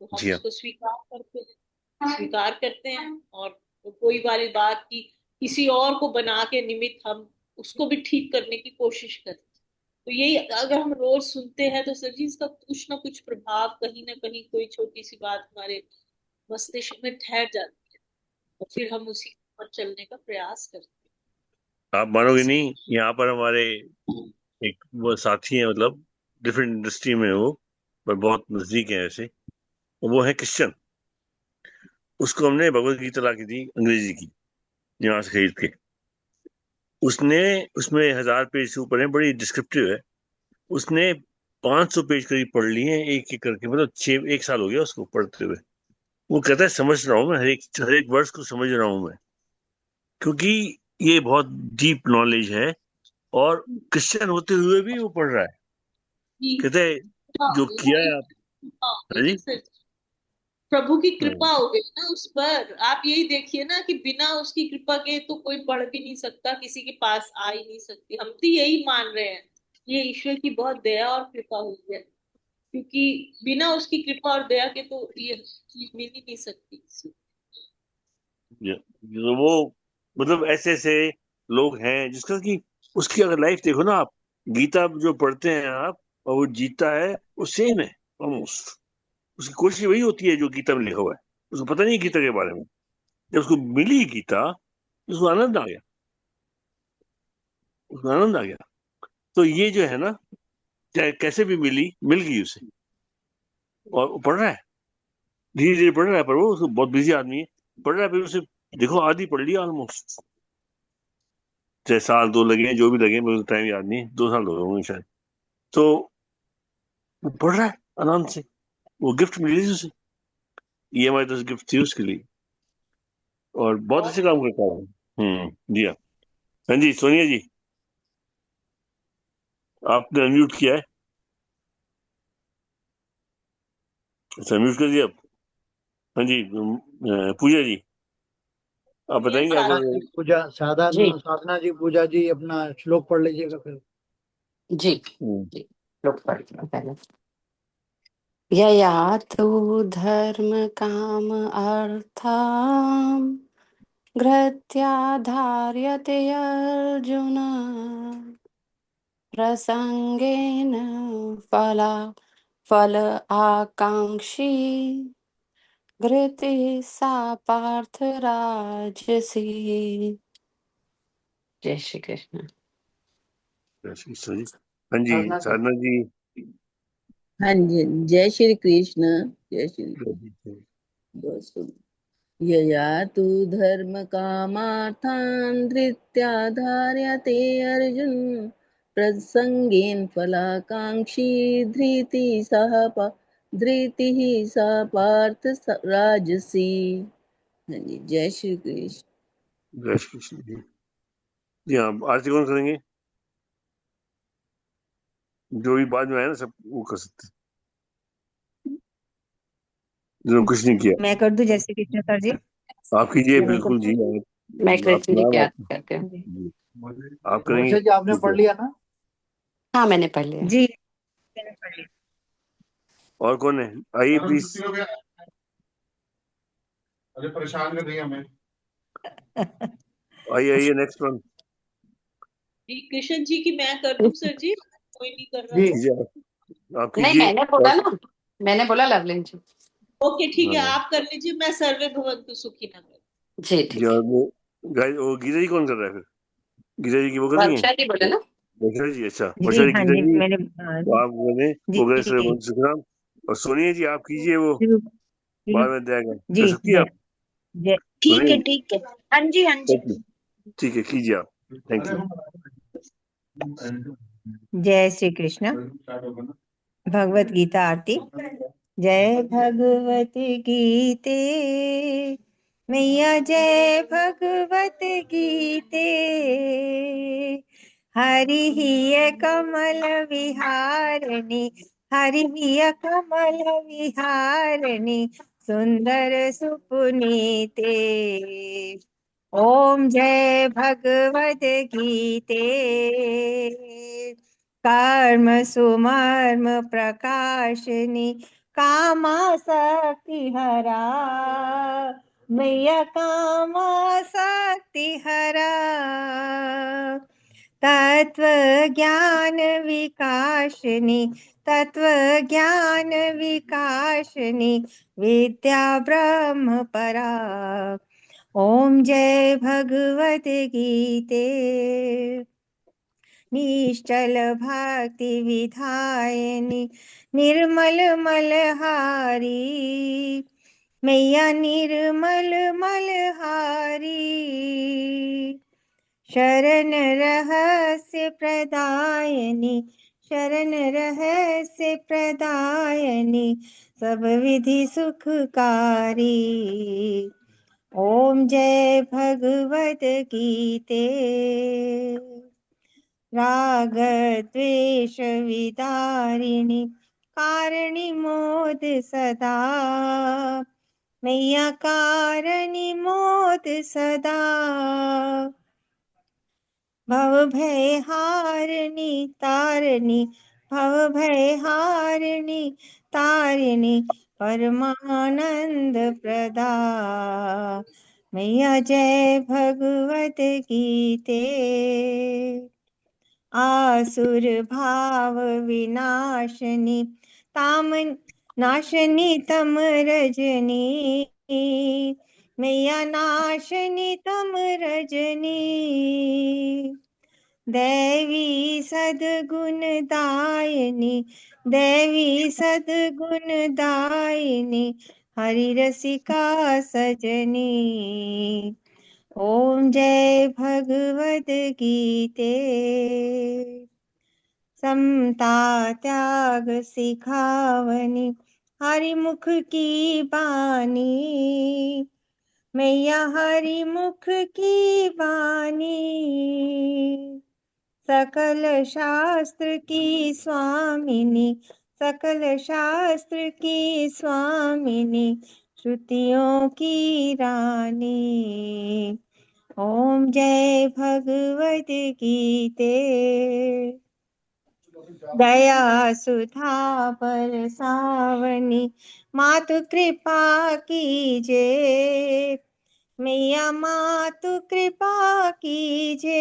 तो हम उसको स्वीकार करते हैं। और तो कोई वाली बात की किसी और को बना के निमित्त हम उसको भी ठीक करने की कोशिश करते हैं। तो यही अगर हम रोज सुनते हैं तो सर जी इसका कुछ ना कुछ प्रभाव कहीं ना कहीं, कोई छोटी सी बात हमारे मस्तिष्क में ठहर जाती है और फिर हम उसी पर चलने का प्रयास करते हैं।
आप मानोगे नहीं, यहाँ पर हमारे एक वो साथी है, मतलब डिफरेंट इंडस्ट्री में वो, पर बहुत नजदीक है ऐसे। वो है क्रिश्चियन। उसको हमने भगवत गीता ला की दी अंग्रेजी की, यहाँ से खरीद के। उसने उसमें 1000 पेज से ऊपर है, बड़ी डिस्क्रिप्टिव है। उसने 500 पेज करीब पढ़ लिए हैं एक एक करके, मतलब 1 साल हो गया उसको पढ़ते हुए। वो कहता है समझ रहा हूँ मैं, हर एक वर्ड्स को समझ रहा हूँ मैं, क्योंकि ये बहुत डीप नॉलेज है। और क्रिश्चियन होते हुए भी वो पढ़ रहा है। कहते हैं जो किया है आप। हाँ जी,
प्रभु की कृपा हो गई ना उस पर। आप यही देखिए ना कि बिना उसकी कृपा के तो कोई पढ़ भी नहीं सकता, किसी के पास आ ही नहीं सकती। हम तो यही मान रहे हैं ये ईश्वर की बहुत दया और कृपा हुई है, क्योंकि बिना उसकी कृपा और दया के तो ये चीज मिल ही नहीं सकती।
तो वो मतलब ऐसे ऐसे लोग हैं जिसका कि उसकी अगर लाइफ देखो ना आप, गीता जो पढ़ते हैं आप और वो जीता है, वो सेम है ऑलमोस्ट। उसकी कोशिश वही होती है जो गीता में लिखा हुआ है। उसको पता नहीं गीता के बारे में, जब उसको मिली गीता उसको आनंद आ गया, उसको आनंद आ गया। तो ये जो है ना, चाहे कैसे भी मिली, मिल गई उसे, और वो पढ़ रहा है। धीरे धीरे पढ़ रहा है, पर वो बहुत बिजी आदमी है, पढ़ रहा है, फिर उसे देखो आधी पढ़ लिया ऑलमोस्ट, चाहे साल 2 लगे जो भी लगे, मुझे टाइम याद नहीं, 2 साल हो गए होंगे शायद। तो वो पढ़ रहा है आराम से, वो गिफ्ट मिली थी उसे, EMI तो गिफ्ट थी उसके लिए, और बहुत अच्छे काम करता है। जी हाँ। हाँ जी सोनिया जी, आपने अनम्यूट किया है। अच्छा म्यूट कर दिया आप। हाँ जी पूजा जी, आप
यस
बताएंगे
साधना
अगर।
जी पूजा,
जी
साधना जी पूजा जी अपना श्लोक पढ़ लीजिएगा फिर।
जी जी, श्लोक पढ़ती हूँ पहले। यया तु धर्म काम अर्थाम घृत्या धार्यते अर्जुन प्रसंगेन फल आकांक्षी घृति सा पार्थ राजसी। जय श्री कृष्ण।
जी हाँ जी
साधना जी
साधना जी।
हाँ जी, जय श्री कृष्ण। जय श्री कृष्ण। यया तु धर्म कामार्थान् धृत्या धार्यते अर्जुन प्रसंगेन फलाकांक्षी धृतिः सा पार्थ राजसी। हाँ जी, जय श्री कृष्ण।
जय श्री कृष्ण जी। जी हाँ, आरती कौन करेंगे? जो भी बाद में आए ना सब वो कर सकते हैं, जिन्होंने कुछ नहीं किया।
मैं कर दूं? जय श्री कृष्ण सर जी।
आप कीजिए
मैं
बिल्कुल जी,
मैं कृष्ण जी
नाम
की
आप,
याद करके हूँ।
जी, आप करेंगे
वर्षा जी आपने
ठीक
पढ़
है।
लिया ना?
हाँ मैंने पढ़ लिया।
जी मैंने पढ़ लिया।
और कौन है? आइए प्लीज।
अरे परेशान कर रही है हमें।
आइए आइए नेक्स्ट वन।
जी कृष्ण जी की मैं कर दूं सर जी, कोई नहीं कर रहा
जी
तो।
कीजिए आप
नहीं
कीजिए।
मैंने बोला ना, मैंने बोला लवलिन जी।
ओके ठीक है,
हाँ
आप कर लीजिए, मैं सर्वे भवन्तु सुखी नगर।
जी
जी,
ठीक है।
और वो गीता जी कौन कर रहा है फिर? गीता जी की वो कर देंगे?
वर्षा जी बोले ना।
वर्षा जी, अच्छा
जी
वर्षा जी
हाँ
गीता
जी
जी,
मैंने
तो आप बोले
जी
वो गए सुखराम, और सोनिया जी आप कीजिए वो, बाद में देगा कर
जी
सकती है
जय
आप
जय
सोनिया जी?
ठीक है। हाँ जी हाँ जी।
ठीक है कीजिए आप, थैंक यू।
जय श्री कृष्ण। भगवत गीता आरती। जय भगवत गीते मैया, जय भगवत गीते। हरि हिय कमल विहारिणी, हरि हिय कमल विहारिणी, सुंदर सुपुनीते। ओम जय भगवत गीते। कर्म सुमर्म प्रकाशिनी, कामासक्ति हरा, मैया कामासक्ति हरा। तत्व ज्ञान विकासिनी, तत्व ज्ञान विकासिनी, विद्या ब्रह्म परा। ओम जय भगवत गीते। निश्चल भक्ति विधायिनी, निर्मल मलहारी, मैया निर्मल मलहारी। शरण रहस्य प्रदायिनी, शरण रहस्य प्रदायिनी, सब विधि सुखकारी। ओम जय भगवत गीते। राग द्वेष विदारिणी, कारिणी मोद सदा, मैया कारिणी मोद सदा। भव भय हारिणी तारिणी, भव भय हारिणी तारिणी, परमानंद प्रदा। मैया जय भगवत गीते। आसुर भाव विनाशिनी, ताम नाशनी तम रजनी, मैया नाशनी तम रजनी। दैवी सद्गुण दायिनी, दैवी सद्गुण दायिनी, हरि रसिका सजनी। ओम जय भगवद गीते। समता त्याग सिखावनी, हरि मुख की बानी। मैया हरि मुख की बानी। सकल शास्त्र की स्वामिनी, सकल शास्त्र की स्वामिनी, श्रुतियों की रानी। ओम जय भगवद गीते। दया सुधा बरसावनी, मातु कृपा कीजे। मैया मातु कृपा कीजे।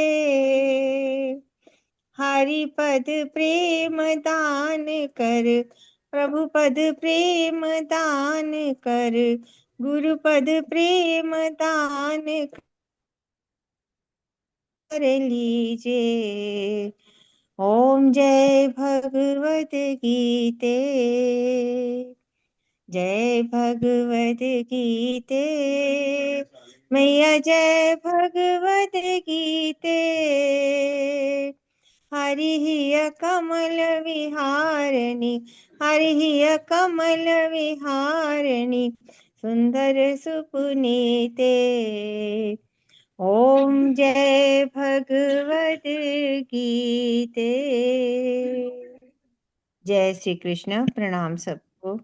हरि पद प्रेम दान कर, प्रभु पद प्रेम दान कर, गुरु पद प्रेम दान कर लीजे। ओम जय भगवद गीते। जय भगवद गीते। मैया जय भगवद गीते। हरि हिय कमल विहारिणी, हरि हिय कमल विहारिणी, सुंदर सुपुनीते। ओम जय भगवद गीते। जय श्री कृष्ण। प्रणाम सबको।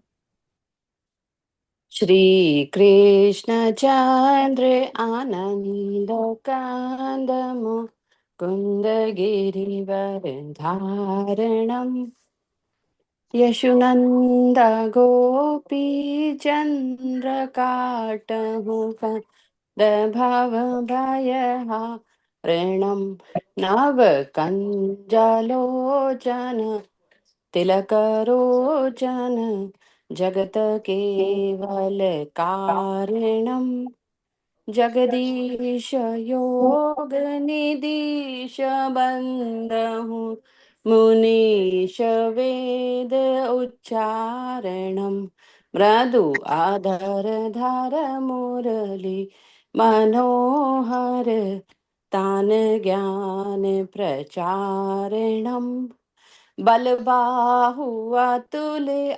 श्री कृष्ण चंद्र आनंद कंद मुकुंद गिरिवर धारणम। यशुनंद गोपी चंद्र काटहु भव भयहारिणम। नव कंजलोचन तिलकरोचन जगत केवल कारणम। जगदीश योग निधीश बंदहु मुनीश वेद उच्चारणम। मृदु आधर धर मुरली मनोहर तान ज्ञान प्रचारणम। बलबाहु अतुल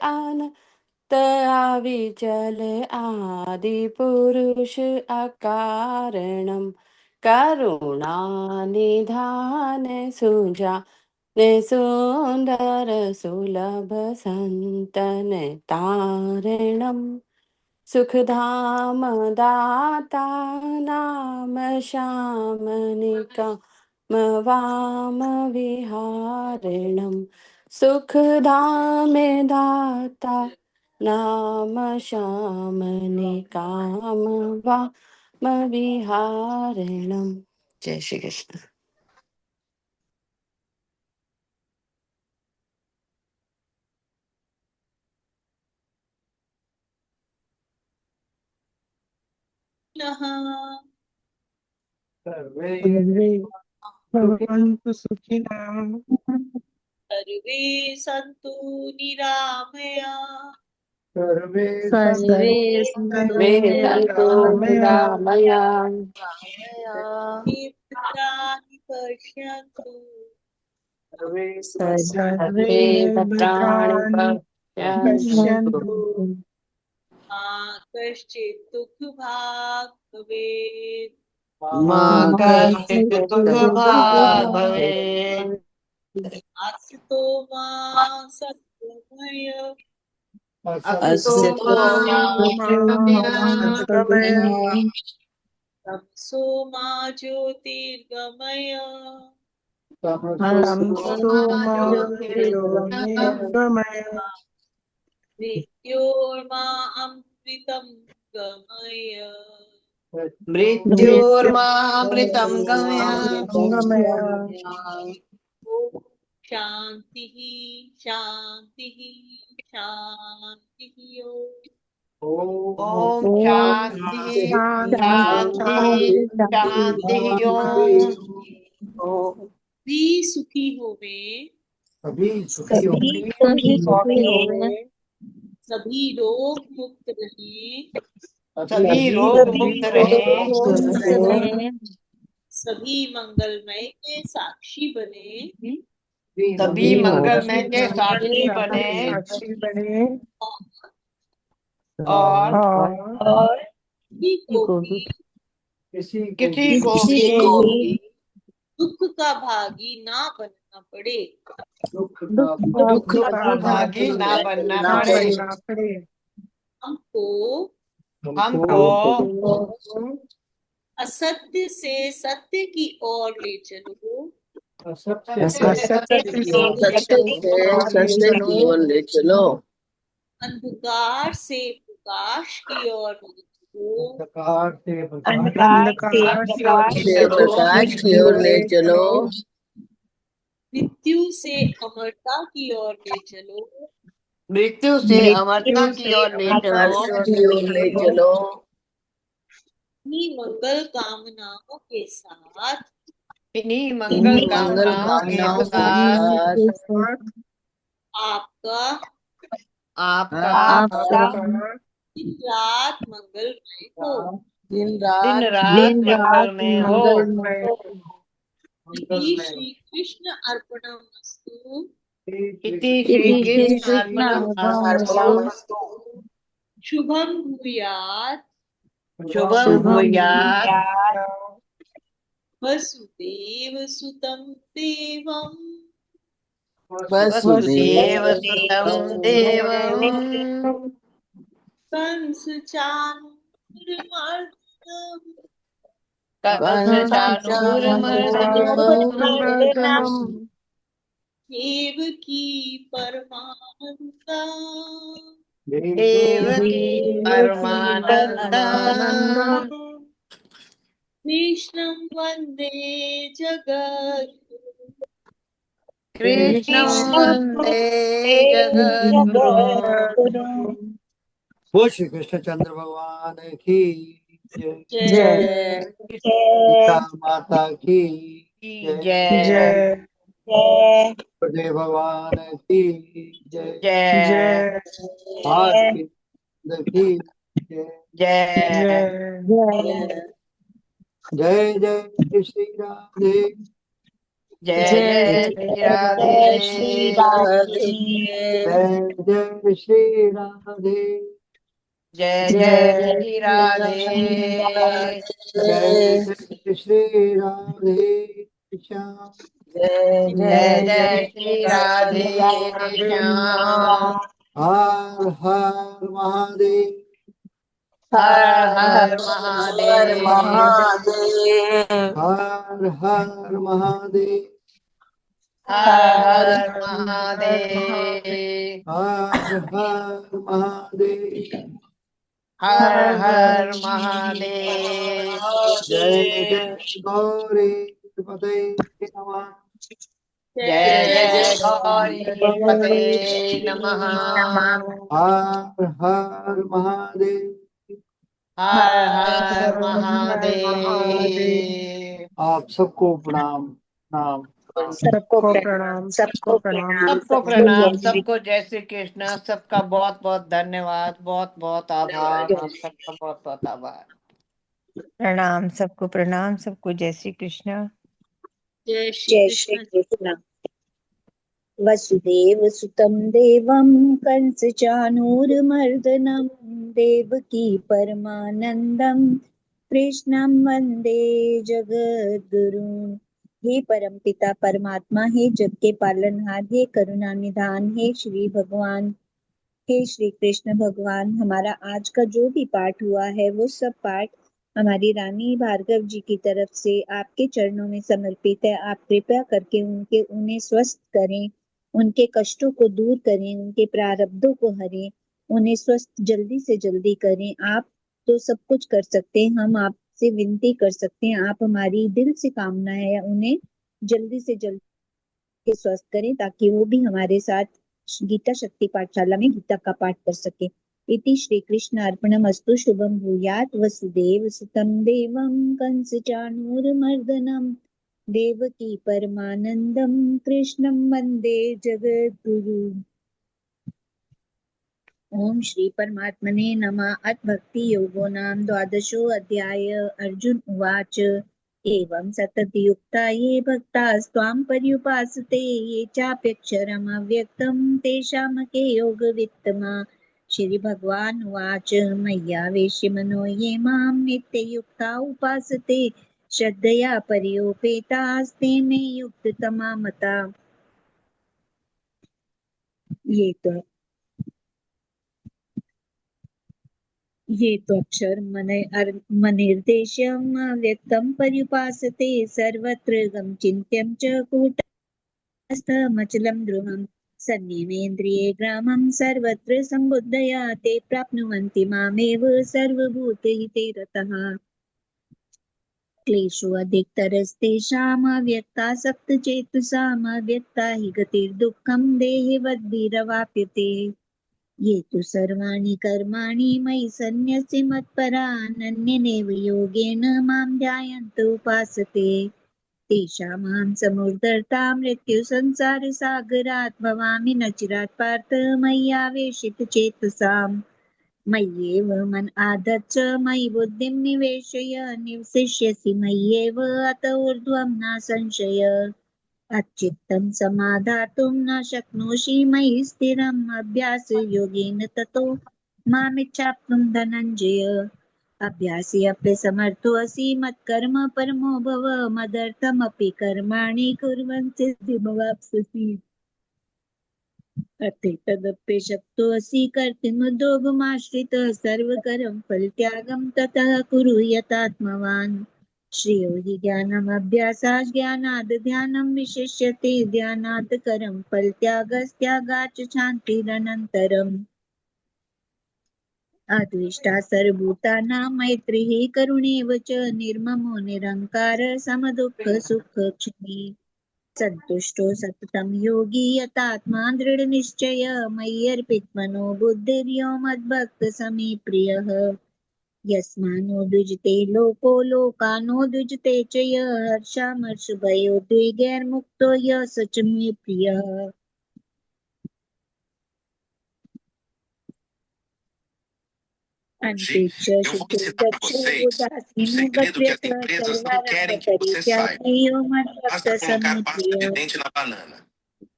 विचल आदि पुरुष अकारणम। करुणा निधान सुजा सुंदर सुलभ संतन तारणम। सुखधाम दाता नाम श्यामनिका वाम विहारिणम। सुखधाम दाता नाम श्यामनि काम वाम विहारिणम। जय श्री कृष्ण।
सर्वे भवन्तु सुखिनः।
सर्वे सन्तु निरामया।
सर्वे
सर्वे
सन्तु
सन्तु
वे सन्तु
निरामया।
निरामया।
भद्राणि पश्यन्तु
सर्वे
सर्वे भद्राणि
भद्राणि
पश्यन्तु।
पश्यन्तु।
मा कश्चित् दुःखभाग् भवेत्।
मा
मा
कश्चित्
कश्चित्
दुःखभाग्
दुःखभाग्
भवेत्।
अस्तु मा सद्गमय।
अस्तु
असतो
मा
मा
सद्गमय।
सद्गमय।
तमसो मा ज्योतिर्गमय।
तमसो मा
ज्योतिर्गमय।
ज्योतिर्गमय।
मृत्योर्मा अमृतं गमय।
मृत्योर्मामृतं गमय।
मृत्युर्मामृतङ्गमय।
शान्तिः शान्तिः शान्तिः।
ओम
ॐ
शांति
शान्ति
शांति
शान्ति
शांति
शान्तिः।
ओम।
भी सुखी होवे।
सभी सुखी हो।
सभी
सभी
सुखी
सुखी
होवे।
होवे।
सभी रोग मुक्त रहें,
सभी रोग मुक्त रहें,
सभी मंगलमय के साक्षी बने,
सभी मंगलमय के साक्षी बने
साक्षी बने
और
और
किसी को भी
दुख का भागी ना बनना पड़े।
दुख का भागी ना बनना पड़े। हमको
असत्य से सत्य की ओर ले चलो,
सत्य से
सत्य से सत्य की ओर ले चलो,
अंधकार से प्रकाश की ओर ले चलो,
अंधकार
से प्रकाश की ओर ले चलो,
मृत्यु से अमरता की ओर ले चलो,
मृत्यु से अमरता की ओर ले चलो,
की ओर ले चलो,
अपनी मंगल कामनाओं के साथ,
इन्हीं मंगल कामनाओं के साथ आपका
दिन रात मंगलमय हो,
दिन रात मंगलमय हो।
इति श्री कृष्ण अर्पणमस्तु।
इति श्री कृष्ण अर्पणमस्तु।
शुभम भूयात्
शुभम भूयात्
वसुदेव सुतं देवम्
वसुदेव सुतं देवम्
कंस चाणूरमर्दनम् देवकी परमानंदा
देवकी परमानंदा
कृष्णं वन्दे जगद्गुरुम्
कृष्णं वन्दे जगद्गुरुम्।
वो श्री कृष्ण चंद्र भगवान की जय,
जय
सीता माता की
जय,
गुरुदेव भगवान की जय,
जय,
भारती की जय,
जय,
जय जय श्री राधे,
जय जय श्री राधे,
जय जय श्री राधे,
जय जय श्री राधे,
जय जय श्री राधे श्याम,
जय जय श्री राधे श्याम।
हर हर महादेव,
हर हर महादेव,
हर हर महादेव,
हर हर महादेव,
हर हर महादेव,
हर हर महादेव।
जय जय गौरी पते नमः,
जय जय गौरी पते नमः।
हर हर महादेव,
हर हर महादेव।
आप सबको प्रणाम प्रणाम।
सबको प्रणाम, सबको प्रणाम,
सबको प्रणाम, सबको जय श्री कृष्ण, सबका बहुत बहुत धन्यवाद, बहुत बहुत आभार, आप सबका बहुत बहुत आभार।
प्रणाम, सबको प्रणाम, सबको जय श्री कृष्ण।
जय श्री कृष्ण। वसुदेव सुतं देवं कंसचाणूरमर्दनं देवकी परमानंदं कृष्णं वंदे जगद्गुरुं। हे परम पिता परमात्मा, हे जग के पालनहार, हे करुणा निधान, हे श्री भगवान, हे श्री कृष्ण भगवान, हमारा आज का जो भी पाठ हुआ है वो सब पाठ हमारी रानी भार्गव जी की तरफ से आपके चरणों में समर्पित है। आप कृपया करके उन्हें स्वस्थ करें, उनके कष्टों को दूर करें, उनके प्रारब्धों को हरें, उन्हें स्वस्थ जल्दी से जल्दी करें। आप तो सब कुछ कर सकते हैं, हम आपसे विनती कर सकते हैं, आप हमारी दिल से कामना है उन्हें जल्दी से जल्दी स्वस्थ करें ताकि वो भी हमारे साथ गीता शक्ति पाठशाला में गीता का पाठ कर सके। इति श्री कृष्ण अर्पणमस्तु। शुभम भूयात् वसुदेव सुतं देवं कंसचाणूरमर्दनं देवकी परमानंदं कृष्णं वंदे जगद्गुरु। ओम श्री परमात्मने नमः। अथ भक्ति योगो नाम द्वादशो अध्याय। अर्जुन उवाच एवं सततयुक्ता ये भक्तास्त्वां पर्युपासते ये चाप्यक्षरम् अव्यक्तं तेषां के योगवित्तमा। श्री भगवान उवाच मय्यावेश्य मनो ये मां नित्ययुक्ता उपासते श्रद्धया पर्योपेतास्ते मे युक्ततमा मता। ये तो अक्षर मनिर्देश्यम् व्यक्तं पर्युपासते सर्वत्र गम चिन्त्यं च कूटस्थमचलं ध्रुवम् सन्निवेन्द्रिये ग्रामं सर्वत्र सम्बुद्धया ते प्राप्नुवन्ति मामेव सर्वभूतहिते रतः। क्लेशो अधिकतरस्तेषाम् अव्यक्तासक्तचेतसाम् अव्यक्ता हि गतिर्दुःखं देहिवद्भिरवाप्यते। ये तु सर्वाणि कर्माणि मयि सन्न्यस्य मत्परा अनन्येनैव योगेन मां ध्यायन्त उपासते तेषामहं समुद्धर्ता मृत्युसंसारसागरात् भवामि न चिरात् पार्थ मय्यावेशितचेतसाम्। मय्येव मन आदच्च मयि बुद्धिं निवेशय निवसिष्यसि मय्येव अत ऊर्ध्वं न संशय। अच्चित्तं समाधातुं न शक्नोषि मयि स्थिरम् अभ्यासयोगेन ततो मामिच्छाप्तुं धनञ्जय। अभ्यासी अप्यसमर्थोऽसि मत्कर्म परमो भव मदर्थमपि कर्माणि कुर्वन् सिद्धिमवाप्स्यसि। तदप्य शक्तोऽसि कर्तुमुद्योगमाश्रितः सर्वकरं फलत्यागं ततः कुरु यतात्मवान्। श्रेयो हि ज्ञानमभ्यासात् ज्ञानाद् ध्यानं विशिष्यते ध्यानात् करं फलत्यागस्त्यागाच्च शान्तिरनन्तरम्। अद्वेष्टा सर्वभूतानां मैत्रिः करुणेव च निर्ममो निरहङ्कारः समदुःखसुखक्षमी सन्तुष्टो सततं योगी यतात्मा दृढनिश्चयः मय्यर्पितमनो बुद्धिर्यो मद्भक्तः समे प्रियः। यस्मानो द्विजते लोको लोकानो द्विजते च यः हर्षामर्षभयोद्वेगैर्मुक्तो यः स च मे प्रियः। अनपेक्ष शुद्धो दक्ष उदासीनो गव्यः सर्वारम्भपरित्यागी यो मद्भक्तः समे प्रियः।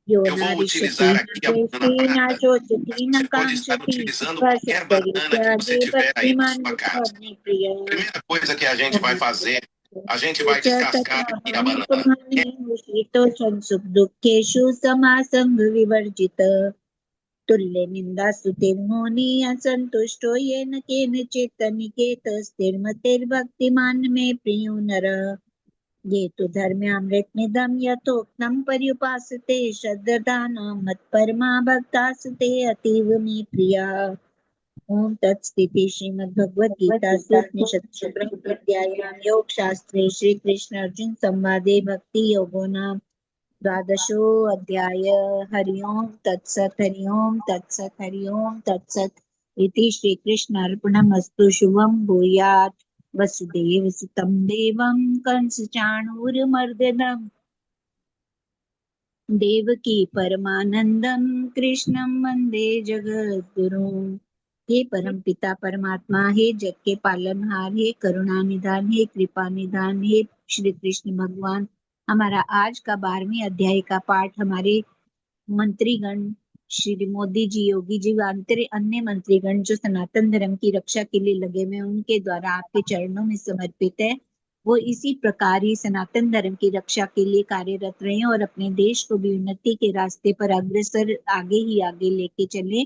यो नारिष्यति न द्वेष्टि न शोचति न काङ्क्षति सर्वसुखपरित्यागी भक्तिमान् मे प्रियः। सुख समासंग विवर्जित तुल्यनिन्दास्तुतिर्मौनी असन्तुष्टो येन केनचित् अनिकेतस्थिर्मतिर्भक्तिमान् मे प्रियो नरः। ये तु धर्म्यामृतमिदं यथोक्तं पर्युपासते श्रद्धानां मत्परमा भक्तास्ते अतीव मे प्रिया। ओम तत्स्थिति श्रीमद्भगवद्गीतासु उपनिषत्सु ब्रह्मविद्यायां योगशास्त्रे श्रीकृष्ण अर्जुन संवादे भक्ति योगो नाम द्वादशो अध्याय। हरि ओम तत्सत् हरि ओम तत्सत् हरि ओम तत्सत् इति श्रीकृष्णार्पणमस्तु। शुभं भूयात्। वसुदेव सुतं देवं कंसचाणूरमर्दनं देवकी परमानंदं कृष्णं वंदे जगद्गुरुं। हे परम पिता परमात्मा, हे जग के पालनहार, हे करुणा निधान, हे कृपा निधान, हे श्री कृष्ण भगवान, हमारा आज का 12वें अध्याय का पाठ हमारे मंत्रीगण श्री मोदी जी, योगी जी व अन्य मंत्रीगण जो सनातन धर्म की रक्षा के लिए लगे हुए, उनके द्वारा आपके चरणों में समर्पित है। वो इसी प्रकार ही सनातन धर्म की रक्षा के लिए कार्यरत रहे और अपने देश को भी उन्नति के रास्ते पर अग्रसर आगे ही आगे लेके चले।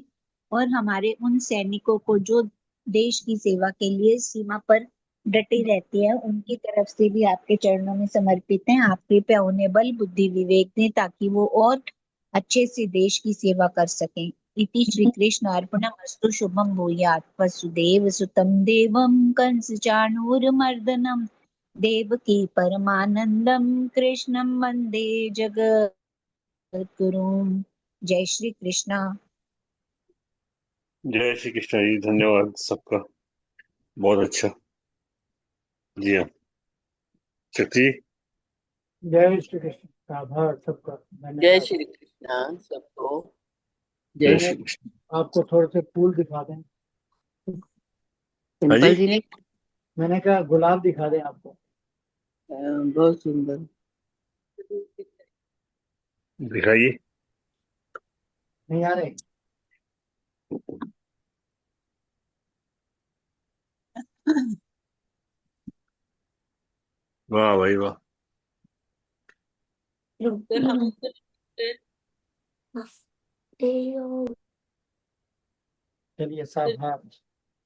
और हमारे उन सैनिकों को जो देश की सेवा के लिए सीमा पर डटे रहते हैं, उनकी तरफ से भी आपके चरणों में समर्पित हैं। आप कृपया उन्हें बल बुद्धि विवेक दें ताकि वो और अच्छे से देश की सेवा कर सकें। इति श्री कृष्ण अर्पणमस्तु। शुभम भूयात्। वसुदेव सुतं देवं कंसचाणूरमर्दनं देवकी परमानंदं कृष्णं वंदे जगद्गुरुं। जय श्री कृष्ण।
जय श्री कृष्ण जी। धन्यवाद सबका, बहुत अच्छा। जी हाँ, शक्ति जी।
जय श्री कृष्ण। आभार सबका,
जय
धन्यवाद।
श्री कृष्ण सबको।
जय श्री कृष्ण।
आपको थोड़े से फूल दिखा दें?
हाँ
सिंपल
जी,
जी ने
मैंने कहा गुलाब दिखा दें आपको?
बहुत सुंदर।
दिखाइए।
नहीं आ रहे?
वाह भाई वाह।
फिर हम
चलिए साहब, हाँ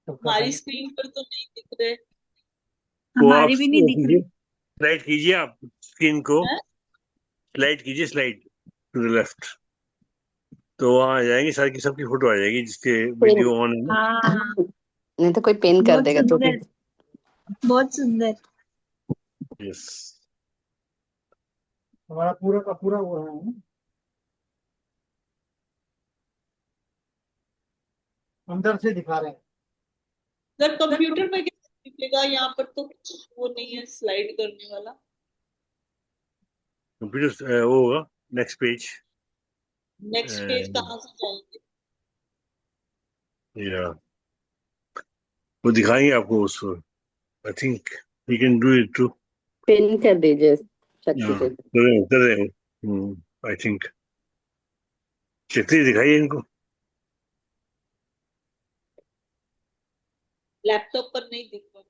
सबका
हमारी
धन्यवाद।
स्क्रीन पर तो नहीं दिख रहे
वो आप
हमारी भी नहीं दिख रही।
स्लाइड कीजिए, आप स्क्रीन को
हैं?
स्लाइड कीजिए, स्लाइड टू द लेफ्ट, तो वहाँ आ जाएंगी सारी की सबकी फोटो आ जाएगी जिसके वीडियो ऑन है ना।
हाँ,
नहीं तो कोई पेन कर
बहुत
देगा तो
सुंदर, बहुत सुंदर।
यस।
हमारा पूरा का पूरा वो है ना? अंदर से दिखा रहे हैं।
सर कंप्यूटर में कैसे दिखेगा? यहाँ पर तो कुछ वो नहीं है स्लाइड करने वाला।
कंप्यूटर वो होगा नेक्स्ट पेज।
नेक्स्ट पेज कहाँ से जाएंगे?
या वो दिखाएंगे आपको उसको। I think you can do it too.
Pen कर दीजिए शक्ति से।
कर रहे हो। आई थिंक शक्ति दिखाइए इनको।
लैपटॉप पर नहीं दिख रहा।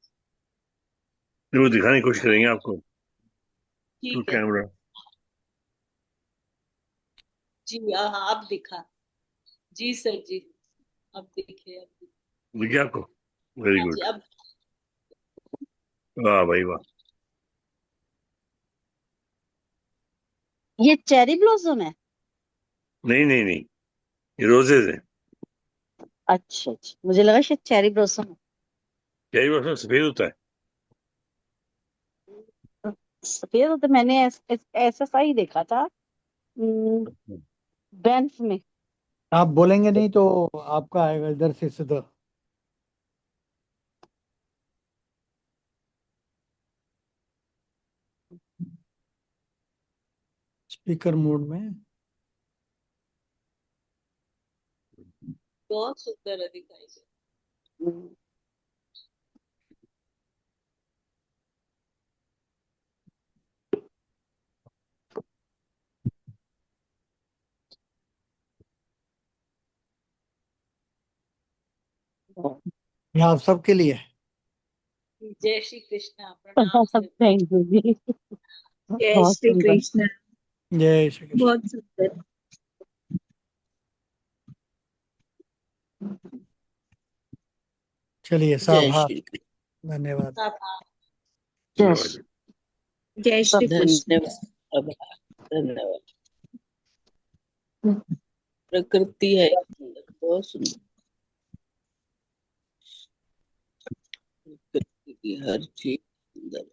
वो दिखाने की कोशिश करेंगे आपको थ्रू
ठीक है
कैमरा।
जी। हाँ अब दिखा। जी सर जी, अब दिखे, अब दिखे।
दिखे आपको? वेरी
हाँ
गुड।
जी अब।
वाह भाई वाह।
ये चेरी ब्लॉसम है?
नहीं नहीं नहीं, ये रोजेज है।
अच्छा अच्छा, मुझे लगा शायद चेरी ब्लॉसम है।
चेरी ब्लॉसम सफेद होता है।
सफेद तो मैंने ऐसा सा ही देखा था बैंफ में।
आप बोलेंगे नहीं तो आपका आएगा इधर से सीधा स्पीकर मोड में।
बहुत सुंदर है दिखाई दे।
ये आप सबके लिए।
जय श्री कृष्ण, प्रणाम सर।
थैंक यू जी,
जय
बहुत
श्री
सुंदर।
कृष्ण।
जय श्री कृष्ण।
बहुत सुंदर।
चलिए
जय
साहब, हाँ
श्री कृष्ण।
धन्यवाद।
जय
जय श्री
सब
कृष्ण।
धन्यवाद। आभार। धन्यवाद। प्रकृति है बहुत सुंदर। प्रकृति की हर चीज सुंदर।